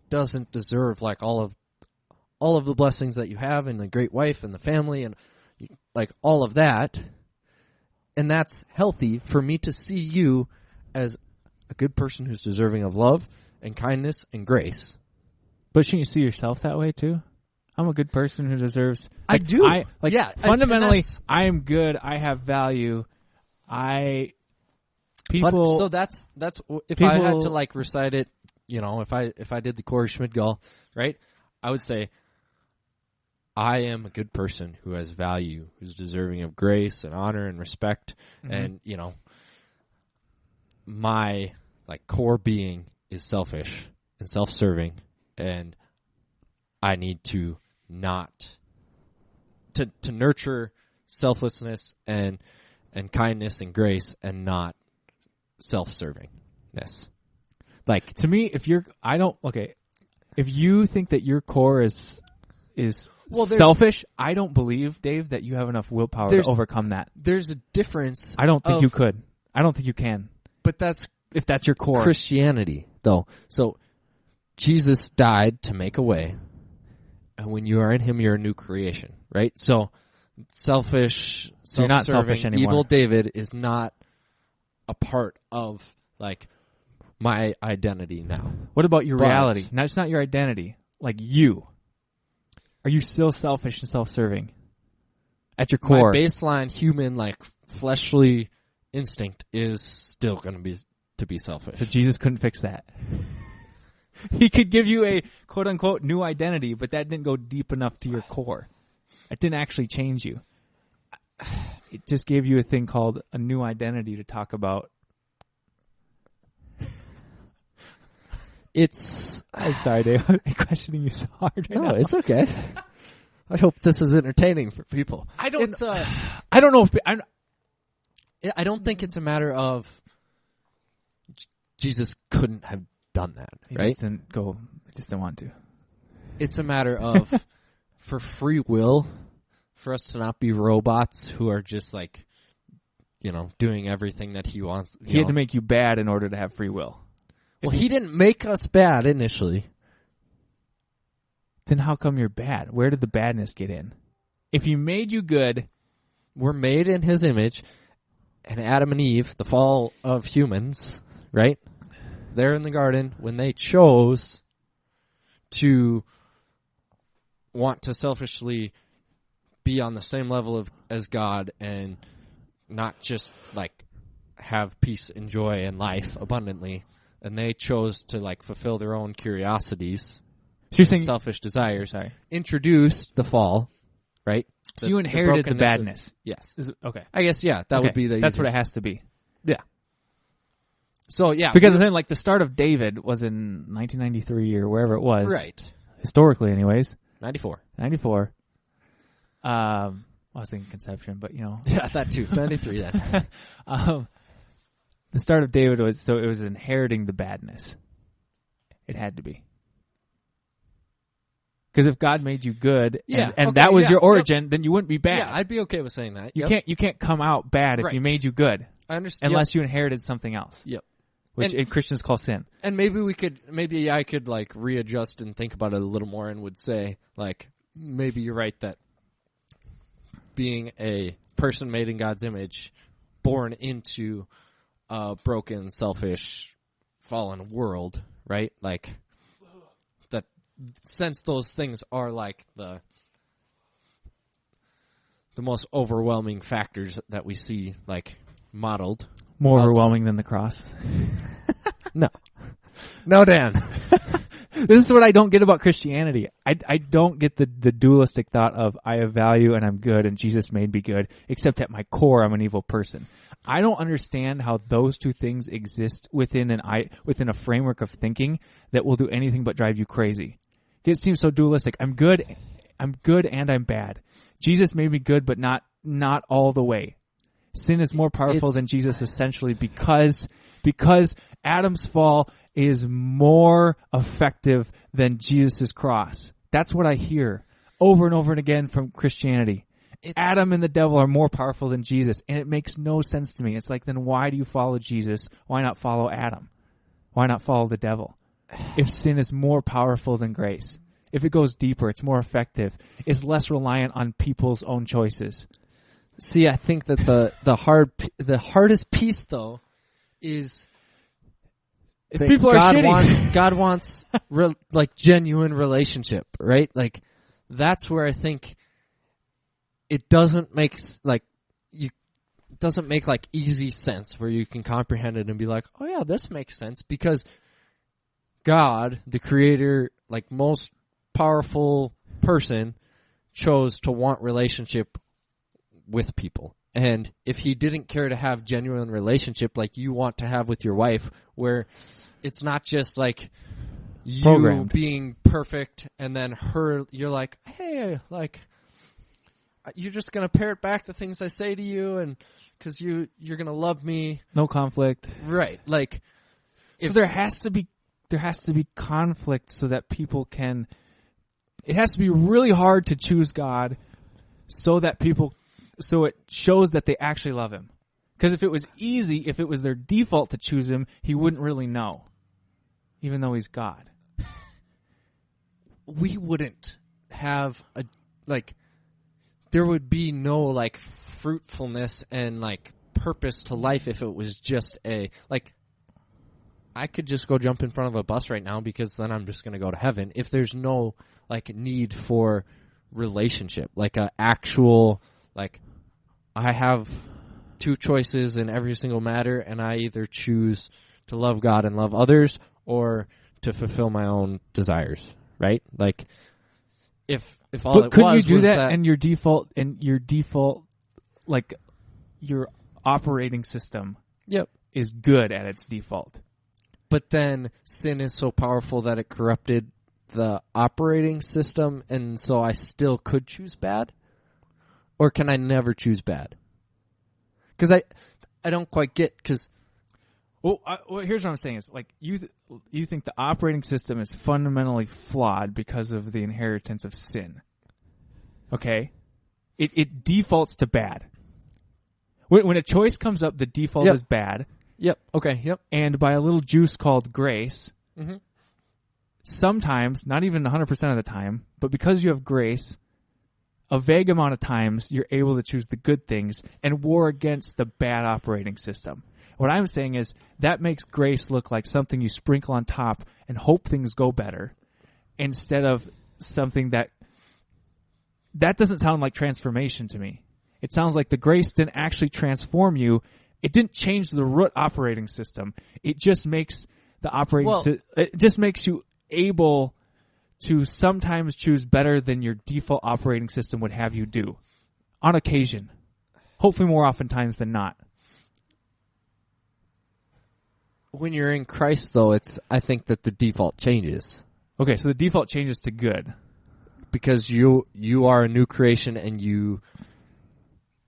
doesn't deserve, like, all of the blessings that you have and the great wife and the family and, like, all of that. And that's healthy for me to see you as a good person who's deserving of love and kindness and grace. But shouldn't you see yourself that way too? I'm a good person who deserves. I do. Fundamentally, I am good. I have value. So that's if I had to like recite it, you know, if I did the Corey Schmidgall, right, I would say, I am a good person who has value, who's deserving of grace and honor and respect, and you know, my like core being is selfish and self-serving, and I need to not to nurture selflessness and kindness and grace and not self-servingness. Like, to me, if you think that your core is selfish, I don't believe, Dave, that you have enough willpower to overcome that. There's a difference. I don't think you could. I don't think you can. But if that's your core. Christianity, though. So Jesus died to make a way, and when you are in him, you're a new creation, right? So selfish, you're not selfish anymore. Evil David is not a part of, like, my identity now. What about your reality? Now, it's not your identity. Like, you. Are you still selfish and self-serving at your core? My baseline human, like, fleshly instinct is still going to be selfish. So Jesus couldn't fix that. He could give you a quote-unquote new identity, but that didn't go deep enough to your core. It didn't actually change you. It just gave you a thing called a new identity to talk about. I'm sorry, Dave. I'm questioning you so hard right now. No, it's okay. I hope this is entertaining for people. I don't know if... I don't think it's a matter of Jesus couldn't have done that, right? He just didn't want to. It's a matter of, for free will, for us to not be robots who are just like, you know, doing everything that he wants. He had to make you bad in order to have free will. Well, he didn't make us bad initially. Then how come you're bad? Where did the badness get in? If he made you good... We're made in his image, and Adam and Eve, the fall of humans, right? There in the garden, when they chose to want to selfishly be on the same level as God and not just, like, have peace and joy and life abundantly, and they chose to, like, fulfill their own curiosities, selfish desires, introduced the fall, right? So you inherited the badness. Yes. Okay. I guess, yeah, that would be the That's easiest. what it has to be. Yeah. So, yeah. Because I'm saying, like, the start of David was in 1993 or wherever it was. Right. Historically, anyways. 94. I was thinking conception, but, you know. Yeah, that too. 93 then. The start of David was inheriting the badness. It had to be. Because if God made you good and that was your origin, then you wouldn't be bad. Yeah, I'd be okay with saying that. You can't come out bad if he made you good. I understand. Unless you inherited something else. Yep. Which Christians call sin. And maybe I could like readjust and think about it a little more and would say, like, maybe you're right that being a person made in God's image, born into a broken, selfish, fallen world, right? Like, since those things are like the the most overwhelming factors that we see, like, modeled. More overwhelming than the cross. No, Dan. This is what I don't get about Christianity. I don't get the dualistic thought of I have value and I'm good and Jesus made me good, except at my core I'm an evil person. I don't understand how those two things exist within a framework of thinking that will do anything but drive you crazy. It seems so dualistic. I'm good and I'm bad. Jesus made me good, but not all the way. Sin is more powerful than Jesus essentially because Adam's fall is more effective than Jesus' cross. That's what I hear over and over and again from Christianity. Adam and the devil are more powerful than Jesus, and it makes no sense to me. It's like, then why do you follow Jesus? Why not follow Adam? Why not follow the devil? If sin is more powerful than grace, if it goes deeper, it's more effective, it's less reliant on people's own choices. See, I think that the hardest piece though is people are shitty. God wants like genuine relationship, right? Like that's where I think it doesn't make easy sense where you can comprehend it and be like, oh yeah, this makes sense because God, the creator, like most powerful person, chose to want relationship with people. And if he didn't care to have genuine relationship like you want to have with your wife, where it's not just like you programmed, being perfect and then you're like, hey, like you're just going to parrot back the things I say to you and because you're going to love me. No conflict. Right. Like, so there has to be conflict so that people can, it has to be really hard to choose God so it shows that they actually love him. Because if it was easy, if it was their default to choose him, he wouldn't really know, even though he's God. We wouldn't have there would be no like fruitfulness and like purpose to life if it was just I could just go jump in front of a bus right now because then I'm just going to go to heaven if there's no like need for relationship, like a actual, like I have two choices in every single matter and I either choose to love God and love others or to fulfill my own desires, right? Like if all but it couldn't was you do was that and your default like your operating system is good at its default. But then sin is so powerful that it corrupted the operating system, and so I still could choose bad? Or can I never choose bad? Because I don't quite get, because... Well, here's what I'm saying is, like, you think the operating system is fundamentally flawed because of the inheritance of sin. Okay? It defaults to bad. When a choice comes up, the default is bad. Yep. Okay. Yep. And by a little juice called grace, mm-hmm. sometimes, not even 100% of the time, but because you have grace, a vague amount of times you're able to choose the good things and war against the bad operating system. What I'm saying is that makes grace look like something you sprinkle on top and hope things go better instead of something that doesn't sound like transformation to me. It sounds like the grace didn't actually transform you. It didn't change the root operating system. It just makes the it just makes you able to sometimes choose better than your default operating system would have you do. On occasion. Hopefully more oftentimes than not. When you're in Christ, though, I think that the default changes. Okay, so the default changes to good. Because you are a new creation and you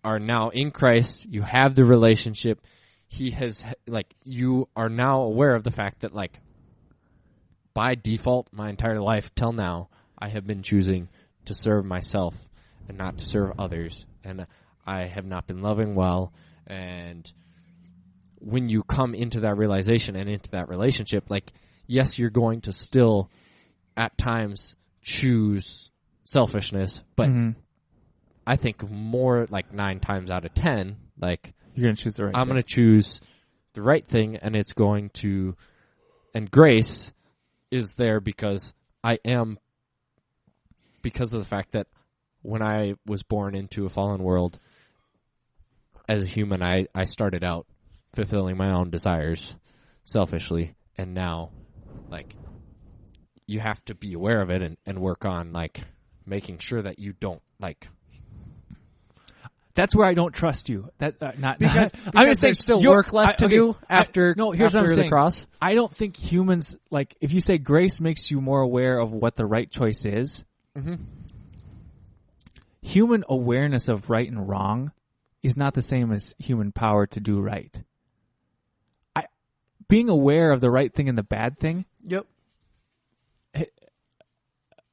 are now in Christ, you have the relationship. He has, like, you are now aware of the fact that, like, by default, my entire life till now, I have been choosing to serve myself and not to serve others. And I have not been loving well. And when you come into that realization and into that relationship, like, yes, you're going to still, at times, choose selfishness, but I think more like 9 times out of 10, like you're going to choose the right I'm going to choose the right thing, and it's going to, and grace is there because of the fact that when I was born into a fallen world, as a human, I started out fulfilling my own desires selfishly, and now, like, you have to be aware of it and work on, like, making sure that you don't, like... That's where I don't trust you. Because I'm just saying there's still work left to do after here's what I'm the saying. cross. I don't think humans, like, if you say grace makes you more aware of what the right choice is, human awareness of right and wrong is not the same as human power to do right. Being aware of the right thing and the bad thing,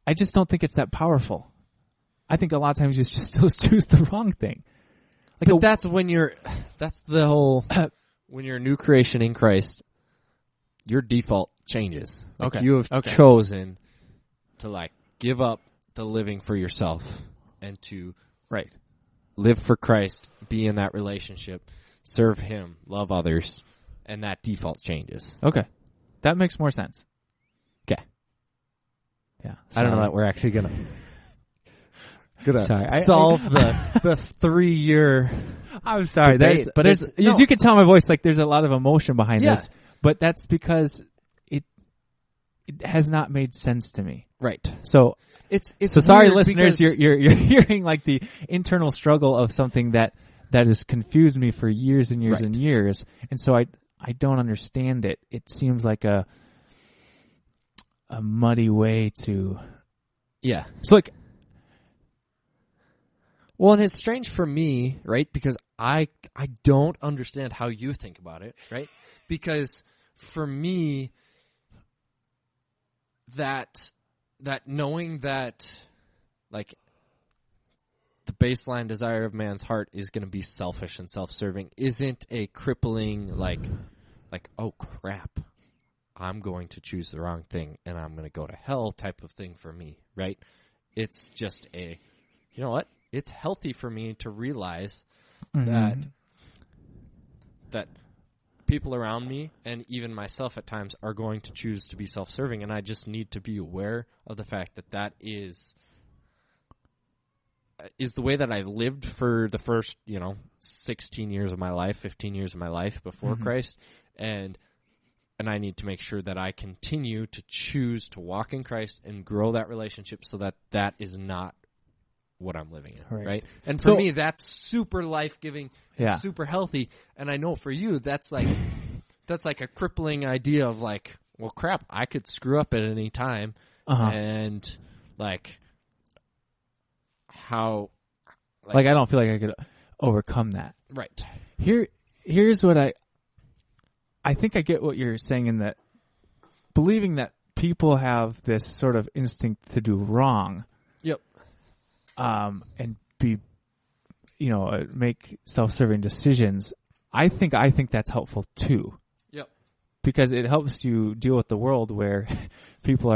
I just don't think it's that powerful. I think a lot of times you just still choose the wrong thing. Like but that's when that's the whole, when you're a new creation in Christ, your default changes. Like you have chosen to, like, give up the living for yourself and to live for Christ, be in that relationship, serve Him, love others, and that default changes. Okay. That makes more sense. Okay. Yeah. I don't know that we're actually going to solve the 3-year. I'm sorry, debate, as you can tell my voice, like, there's a lot of emotion behind this, but that's because it has not made sense to me. Right. So it's so sorry, listeners. You're hearing, like, the internal struggle of something that has confused me for years and years and years, and so I don't understand it. It seems like a muddy way to. Yeah. So, like. Well, and it's strange for me, right? Because I don't understand how you think about it, right? Because for me, that knowing that, like, the baseline desire of man's heart is going to be selfish and self-serving isn't a crippling, like, oh crap, I'm going to choose the wrong thing and I'm going to go to hell type of thing for me, right? It's just you know what? It's healthy for me to realize that people around me and even myself at times are going to choose to be self-serving, and I just need to be aware of the fact that is the way that I lived for the first, 16 years of my life, 15 years of my life before Christ, and I need to make sure that I continue to choose to walk in Christ and grow that relationship so that is not what I'm living in, right? And for me, that's super life-giving, super healthy. And I know for you, that's like a crippling idea of, like, well, crap, I could screw up at any time, and, like, how, like, I don't feel like I could overcome that. Right. Here's what I think I get what you're saying in that believing that people have this sort of instinct to do wrong. Yep. And be, make self-serving decisions. I think that's helpful too. Yep. Because it helps you deal with the world where people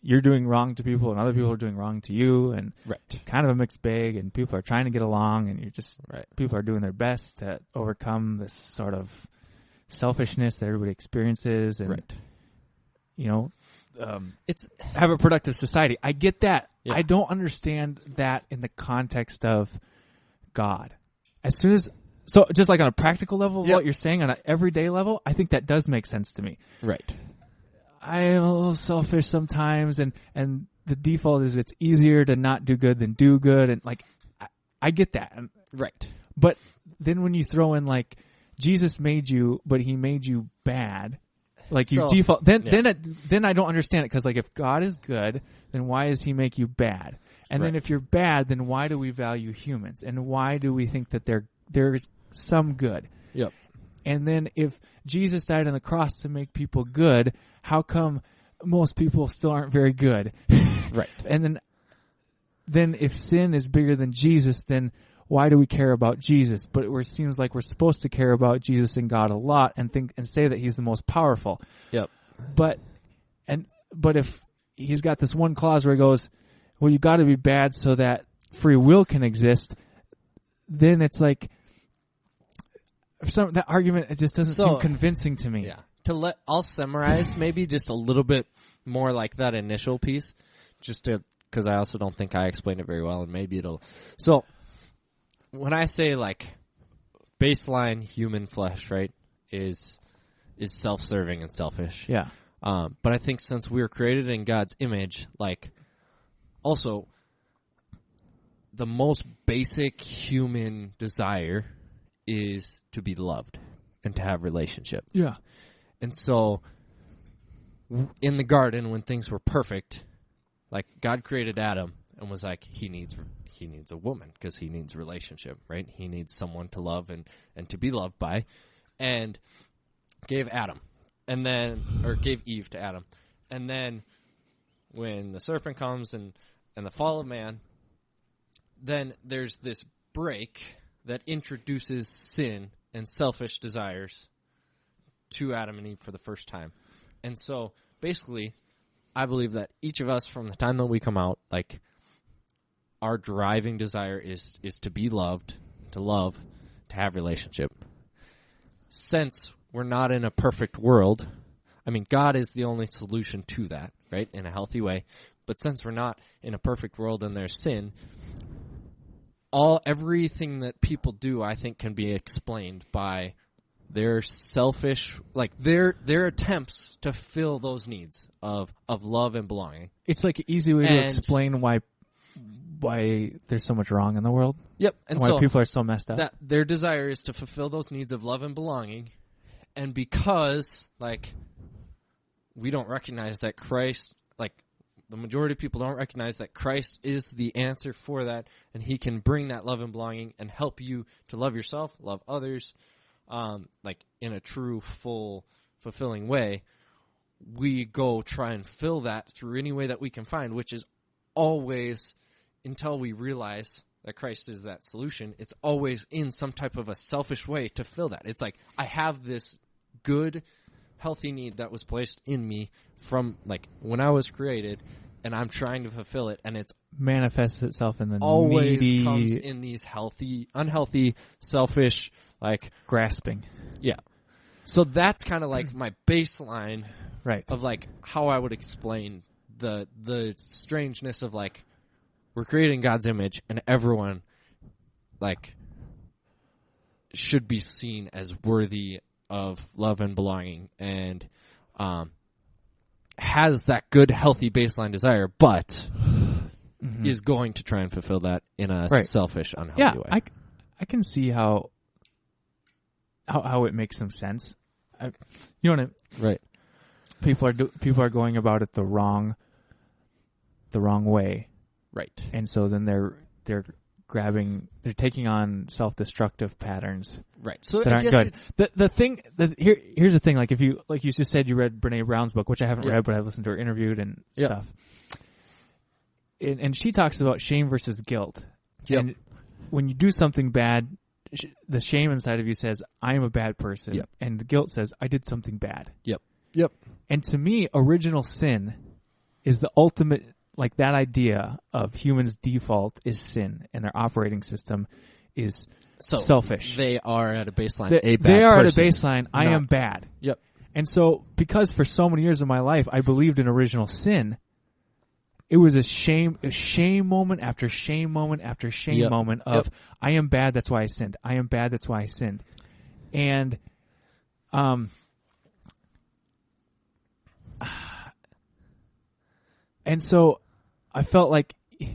you're doing wrong to people and other people are doing wrong to you, and kind of a mixed bag, and people are trying to get along, and people are doing their best to overcome this sort of selfishness that everybody experiences, and it's have a productive society. I get that. Yeah. I don't understand that in the context of God. So just like on a practical level of what you're saying, on an everyday level, I think that does make sense to me. Right. I am a little selfish sometimes, and the default is it's easier to not do good than do good, and, like, I get that. Right. But then when you throw in, like, Jesus made you, but He made you bad. Like, you default, then I don't understand it, because, like, if God is good, then why does He make you bad? And then if you're bad, then why do we value humans? And why do we think that there's some good? Yep. And then if Jesus died on the cross to make people good, how come most people still aren't very good? Right. And then if sin is bigger than Jesus, then why do we care about Jesus? But it seems like we're supposed to care about Jesus and God a lot and say that He's the most powerful. Yep. But if He's got this one clause where He goes, well, you got to be bad so that free will can exist, then it's like that argument, it just doesn't seem convincing to me. Yeah. I'll summarize maybe just a little bit more like that initial piece, just to because I also don't think I explained it very well, and maybe it'll. So when I say like baseline human flesh, right, is self-serving and selfish. Yeah. But I think since we were created in God's image, like also the most basic human desire is to be loved and to have relationship. Yeah. And so in the garden, when things were perfect, like God created Adam and was like, he needs a woman because he needs relationship, right? He needs someone to love and to be loved by, and gave Eve to Adam. And then when the serpent comes and the fall of man, then there's this break that introduces sin and selfish desires to Adam and Eve for the first time. And so basically, I believe that each of us from the time that we come out, like our driving desire is to be loved, to love, to have relationship. Since we're not in a perfect world, I mean, God is the only solution to that, right, in a healthy way. But since we're not in a perfect world and there's sin, everything that people do, I think, can be explained by their selfish, like their attempts to fill those needs of love and belonging. It's like an easy way to explain why there's so much wrong in the world. Yep, and why people are so messed up. That their desire is to fulfill those needs of love and belonging, and because like we don't recognize that Christ, like the majority of people don't recognize that Christ is the answer for that, and he can bring that love and belonging and help you to love yourself, love others, like in a true, full, fulfilling way. We go try and fill that through any way that we can find, which is always, until we realize that Christ is that solution, it's always in some type of a selfish way to fill that. It's like, I have this good, healthy need that was placed in me from like when I was created, and I'm trying to fulfill it, and it's manifests itself in the always needy, comes in these unhealthy, selfish, like grasping. Yeah. So that's kind of like my baseline, right, of like how I would explain the strangeness of like we're creating God's image, and everyone like should be seen as worthy of love and belonging, and has that good, healthy baseline desire, but is going to try and fulfill that in a selfish, unhealthy way. I can see how it makes some sense. You know what I mean? Right. People are going about it the wrong way. Right. And so then they're taking on self-destructive patterns. Right. So that I aren't guess good. Here's the thing. Like like you just said, you read Brene Brown's book, which I haven't read, but I've listened to her interviewed and stuff. And she talks about shame versus guilt. Yep. And when you do something bad, the shame inside of you says, I am a bad person. Yep. And the guilt says, I did something bad. Yep. Yep. And to me, original sin is the ultimate, like that idea of humans' default is sin, and their operating system is selfish. They are at a baseline They are at a baseline, I am bad. Yep. And so, because for so many years of my life, I believed in original sin, it was a shame moment after shame moment after shame moment of, I am bad, that's why I sinned. I am bad, that's why I sinned. And, and so I felt like,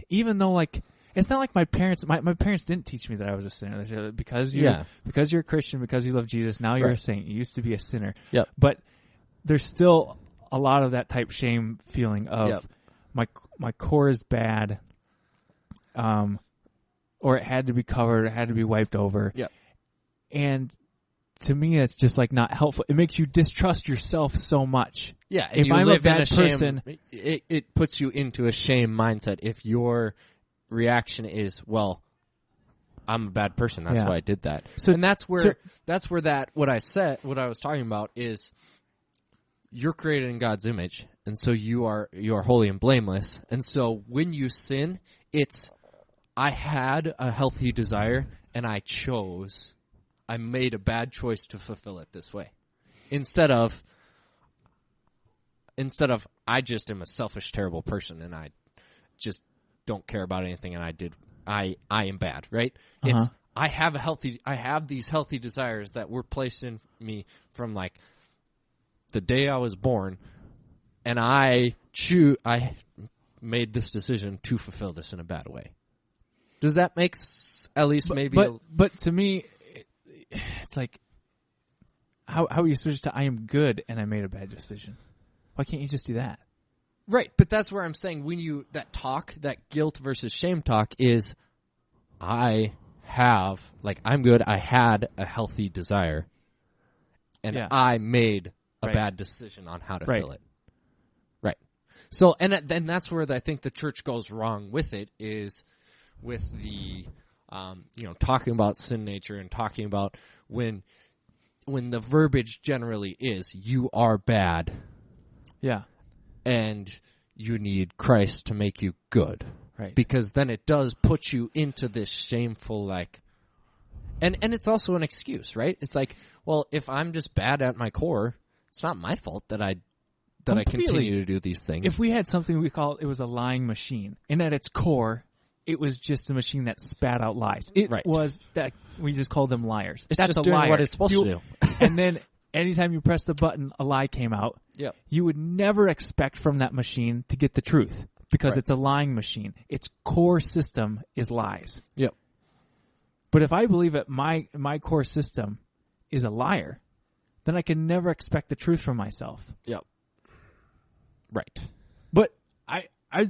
even though like, it's not like my parents didn't teach me that I was a sinner. They said, because you're a Christian, because you love Jesus, now you're a saint. You used to be a sinner. Yep. But there's still a lot of that type shame feeling of my core is bad, or it had to be covered, it had to be wiped over. Yep. And to me, it's just like not helpful. It makes you distrust yourself so much. Yeah, and if I'm a bad person, it puts you into a shame mindset. If your reaction is, well, I'm a bad person, that's why I did that. So, and that's where what I was talking about is, you're created in God's image, and so you are holy and blameless. And so when you sin, it's, I had a healthy desire, and I made a bad choice to fulfill it this way. Instead of I just am a selfish, terrible person, and just don't care about anything, and I am bad, right? It's I have these healthy desires that were placed in me from like the day I was born, and I made this decision to fulfill this in a bad way. Does that make at least maybe? But to me, it's like how you switch to I am good and I made a bad decision. Why can't you just do that? Right, but that's where I'm saying that guilt versus shame talk is I'm good, I had a healthy desire, and I made a bad decision on how to fill it. Right. So, and then that's where I think the church goes wrong with it, is with the, talking about sin nature and talking about when the verbiage generally is, you are bad. Yeah. And you need Christ to make you good. Right. Because then it does put you into this shameful, like, and it's also an excuse, right? It's like, well, if I'm just bad at my core, it's not my fault that I continue to do these things. If we had something it was a lying machine, and at its core, it was just a machine that spat out lies. It was that we just called them liars. It's That's just a doing liar. what it's supposed to do. And then anytime you press the button, a lie came out. Yep. You would never expect from that machine to get the truth because it's a lying machine. Its core system is lies. Yep. But if I believe that my core system is a liar, then I can never expect the truth from myself. Yep. Right. But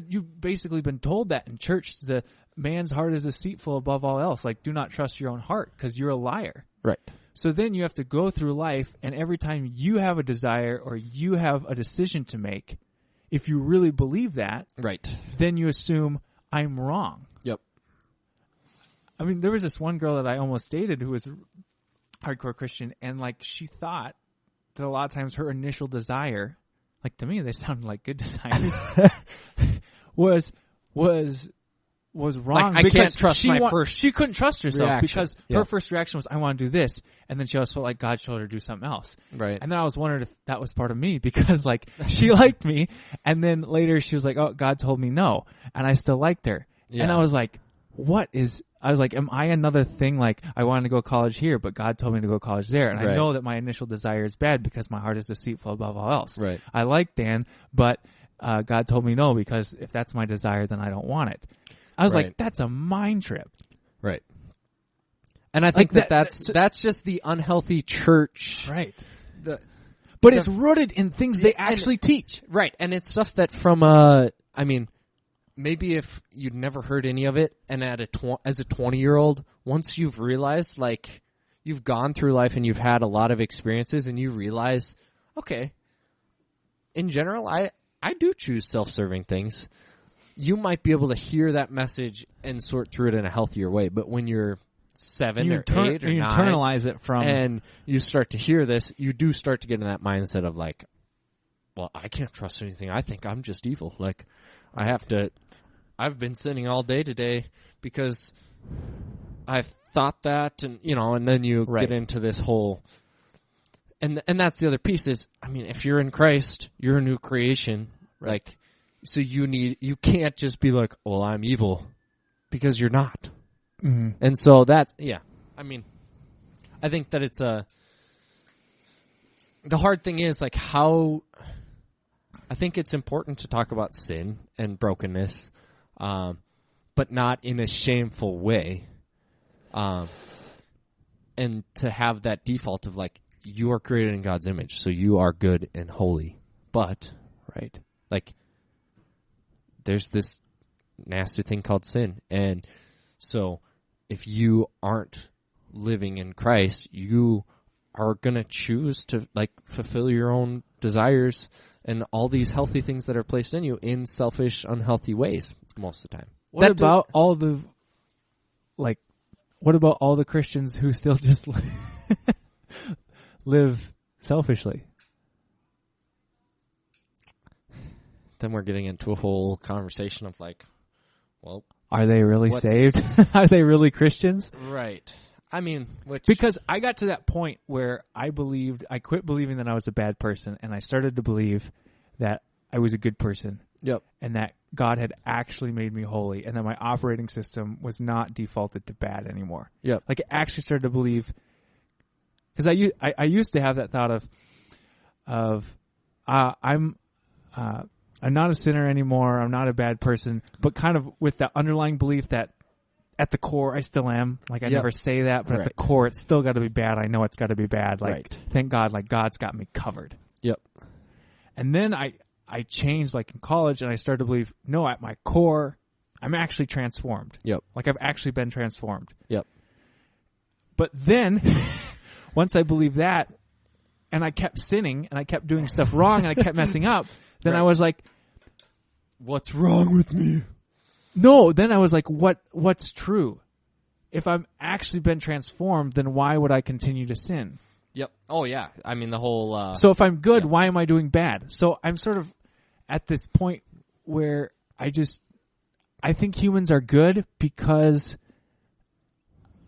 you've basically been told that in church. The man's heart is deceitful above all else. Like, do not trust your own heart because you're a liar. Right. So then you have to go through life, and every time you have a desire or you have a decision to make, if you really believe that, then you assume I'm wrong. Yep. I mean, there was this one girl that I almost dated who was a hardcore Christian, and like she thought that a lot of times her initial desire, like to me they sounded like good desires, was wrong. Like, I can't trust She couldn't trust herself reaction. because her first reaction was, I want to do this. And then she always felt like God showed her to do something else. Right. And then I was wondering if that was part of me because like she liked me. And then later she was like, oh, God told me no. And I still liked her. Yeah. And I was like, am I another thing? Like, I wanted to go to college here, but God told me to go to college there. And I know that my initial desire is bad because my heart is deceitful above all else. Right. I like Dan, but God told me no because if that's my desire, then I don't want it. I was like, that's a mind trip. Right. And I think that's just the unhealthy church. Right. But it's rooted in things they actually teach. Right. And it's stuff that from, maybe if you'd never heard any of it, and as a 20-year-old, once you've realized, like, you've gone through life and you've had a lot of experiences and you realize, okay, in general, I do choose self-serving things. You might be able to hear that message and sort through it in a healthier way. But when you're 7 or 8 or 9, you internalize it from, and you start to hear this, you do start to get in that mindset of like, well, I can't trust anything. I think I'm just evil. Like, I've been sinning all day today because I've thought that, and and then you get into this whole, and that's the other piece is, I mean, if you're in Christ, you're a new creation, like. So you can't just be like, well, I'm evil, because you're not. Mm-hmm. And so that's, I mean, I think that it's the hard thing is like I think it's important to talk about sin and brokenness, but not in a shameful way. And to have that default of like, you are created in God's image, so you are good and holy. But, like, there's this nasty thing called sin. And so if you aren't living in Christ, you are going to choose to like fulfill your own desires and all these healthy things that are placed in you in selfish, unhealthy ways most of the time. What about all the Christians who still just live selfishly? Then we're getting into a whole conversation of like, well, are they really saved? Are they really Christians? Right. I mean, because I got to that point where I quit believing that I was a bad person, and I started to believe that I was a good person. Yep. And that God had actually made me holy, and that my operating system was not defaulted to bad anymore. Yep. Like, I actually started to believe, because I used to have that thought of I'm not a sinner anymore. I'm not a bad person, but kind of with that underlying belief that at the core I still am. Like, I never say that, but at the core it's still got to be bad. I know it's got to be bad. Like, thank God, like, God's got me covered. Yep. And then I changed, like, in college, and I started to believe, no, at my core, I'm actually transformed. Yep. Like, I've actually been transformed. Yep. But then, once I believed that, and I kept sinning, and I kept doing stuff wrong, and I kept messing up, then I was like, what's wrong with me? No, then I was like, what's true? If I've actually been transformed, then why would I continue to sin? Yep. Oh, yeah. I mean, the whole... So if I'm good, why am I doing bad? So I'm sort of at this point where I think humans are good because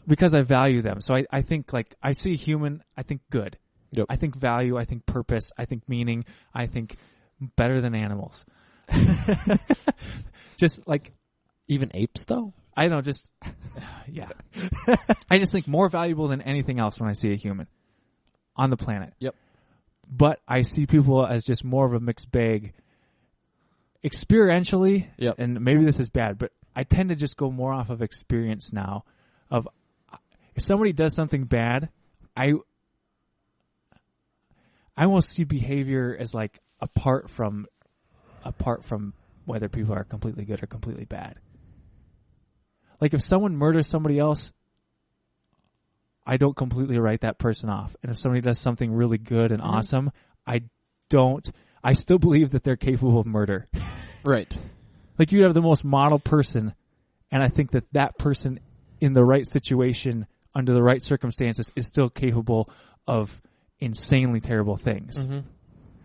I value them. So I think, like, I see a human, I think good. Yep. I think value, I think purpose, I think meaning, I think better than animals. Just like... Even apes, though? I don't just... yeah. I just think more valuable than anything else when I see a human on the planet. Yep. But I see people as just more of a mixed bag experientially, and maybe this is bad, but I tend to just go more off of experience now. Of if somebody does something bad, I almost see behavior as like apart from whether people are completely good or completely bad. Like, if someone murders somebody else, I don't completely write that person off. And if somebody does something really good and awesome, I still believe that they're capable of murder. Right. Like, you have the most model person, and I think that person in the right situation, under the right circumstances, is still capable of insanely terrible things. Mm-hmm.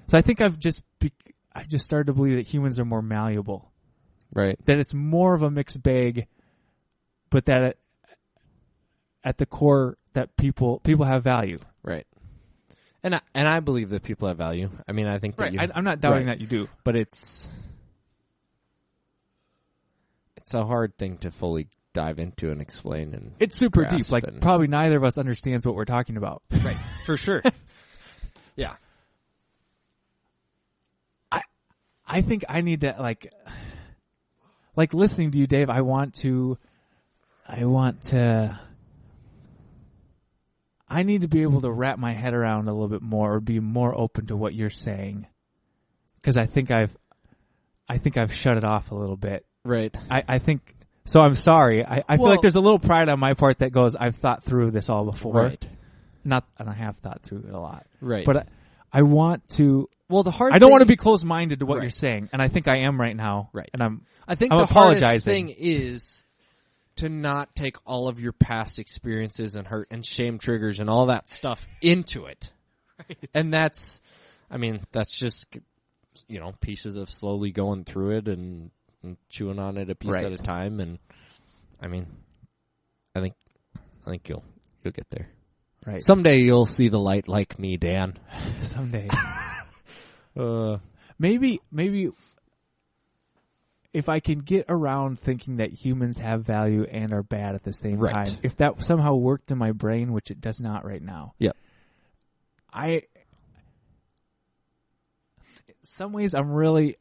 So I think I've just started to believe that humans are more malleable. Right. That it's more of a mixed bag, but that at the core that people have value. Right. And I believe that people have value. I mean, I think that I'm not doubting that you do, but it's a hard thing to fully dive into and explain, and it's super deep. Like, probably neither of us understands what we're talking about. Right. For sure. Yeah. I think I need to like listening to you, Dave. I need to be able to wrap my head around a little bit more, or be more open to what you're saying, because I think I've shut it off a little bit. Right. I think so. I'm sorry. I feel like there's a little pride on my part that goes, I've thought through this all before. Right. And I have thought through it a lot. Right. But I want to. Well, I don't want to be closed-minded to what you're saying, and I think I am right now. Right. And I think I'm the apologizing. hardest thing is to not take all of your past experiences and hurt and shame triggers and all that stuff into it. Right. And that's just, pieces of slowly going through it and chewing on it a piece at a time. And I mean, I think you'll get there. Right. Someday you'll see the light like me, Dan. Someday. Maybe if I can get around thinking that humans have value and are bad at the same time, if that somehow worked in my brain, which it does not right now. Yep. In some ways I'm really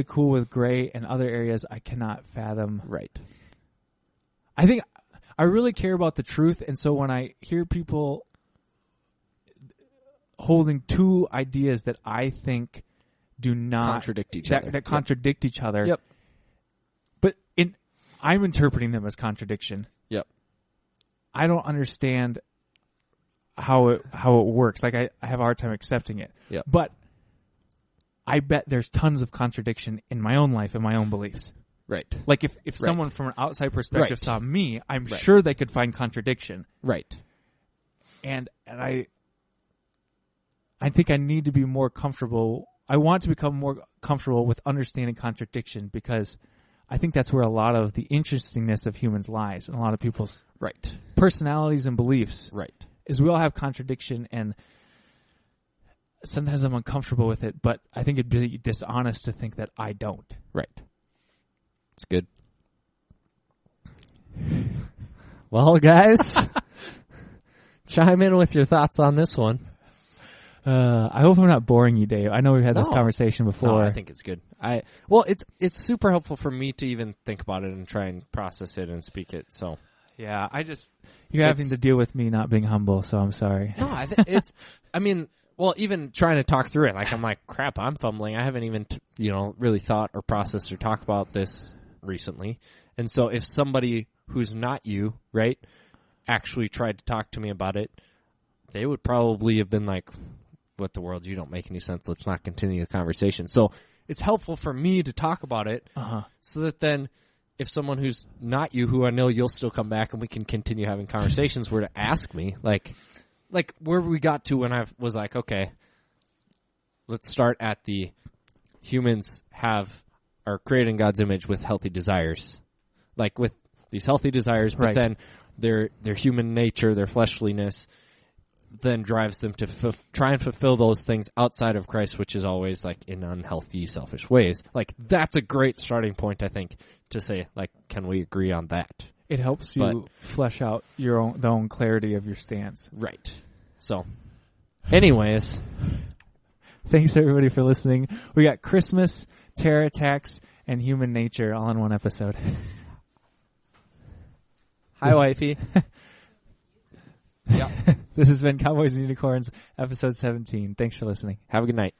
cool with gray, and other areas I cannot fathom. Right. I think I really care about the truth, and so when I hear people holding two ideas that I think do not contradict each other. That contradict each other. Yep. But I'm interpreting them as contradiction. Yep. I don't understand how it works. Like, I have a hard time accepting it. Yep. But I bet there's tons of contradiction in my own life and my own beliefs. Right. Like, if someone from an outside perspective saw me, I'm sure they could find contradiction. Right. And I think I need to be more comfortable. I want to become more comfortable with understanding contradiction, because I think that's where a lot of the interestingness of humans lies, and a lot of people's personalities and beliefs. Right. Is we all have contradiction, and sometimes I'm uncomfortable with it, but I think it'd be dishonest to think that I don't. Right. It's good. Well, guys, chime in with your thoughts on this one. I hope I'm not boring you, Dave. I know we've had this conversation before. No, I think it's good. It's super helpful for me to even think about it and try and process it and speak it. So yeah, you're having to deal with me not being humble, so I'm sorry. No, even trying to talk through it, like I'm like, crap, I'm fumbling. I haven't even really thought or processed or talked about this recently. And so if somebody who's not you, right, actually tried to talk to me about it, they would probably have been like, what the world, you don't make any sense, let's not continue the conversation. So it's helpful for me to talk about it so that then if someone who's not you, who I know you'll still come back and we can continue having conversations, were to ask me, like where we got to when I was like, okay, let's start at the humans are created in God's image with healthy desires. Like with these healthy desires, but then their human nature, their fleshliness, then drives them to try and fulfill those things outside of Christ, which is always like in unhealthy, selfish ways. Like that's a great starting point, I think, to say, like, can we agree on that? It helps you flesh out the own clarity of your stance. Right. So, anyways, thanks everybody for listening. We got Christmas, terror attacks, and human nature all in one episode. Hi, wifey. Yeah. This has been Cowboys and Unicorns, episode 17. Thanks for listening. Have a good night.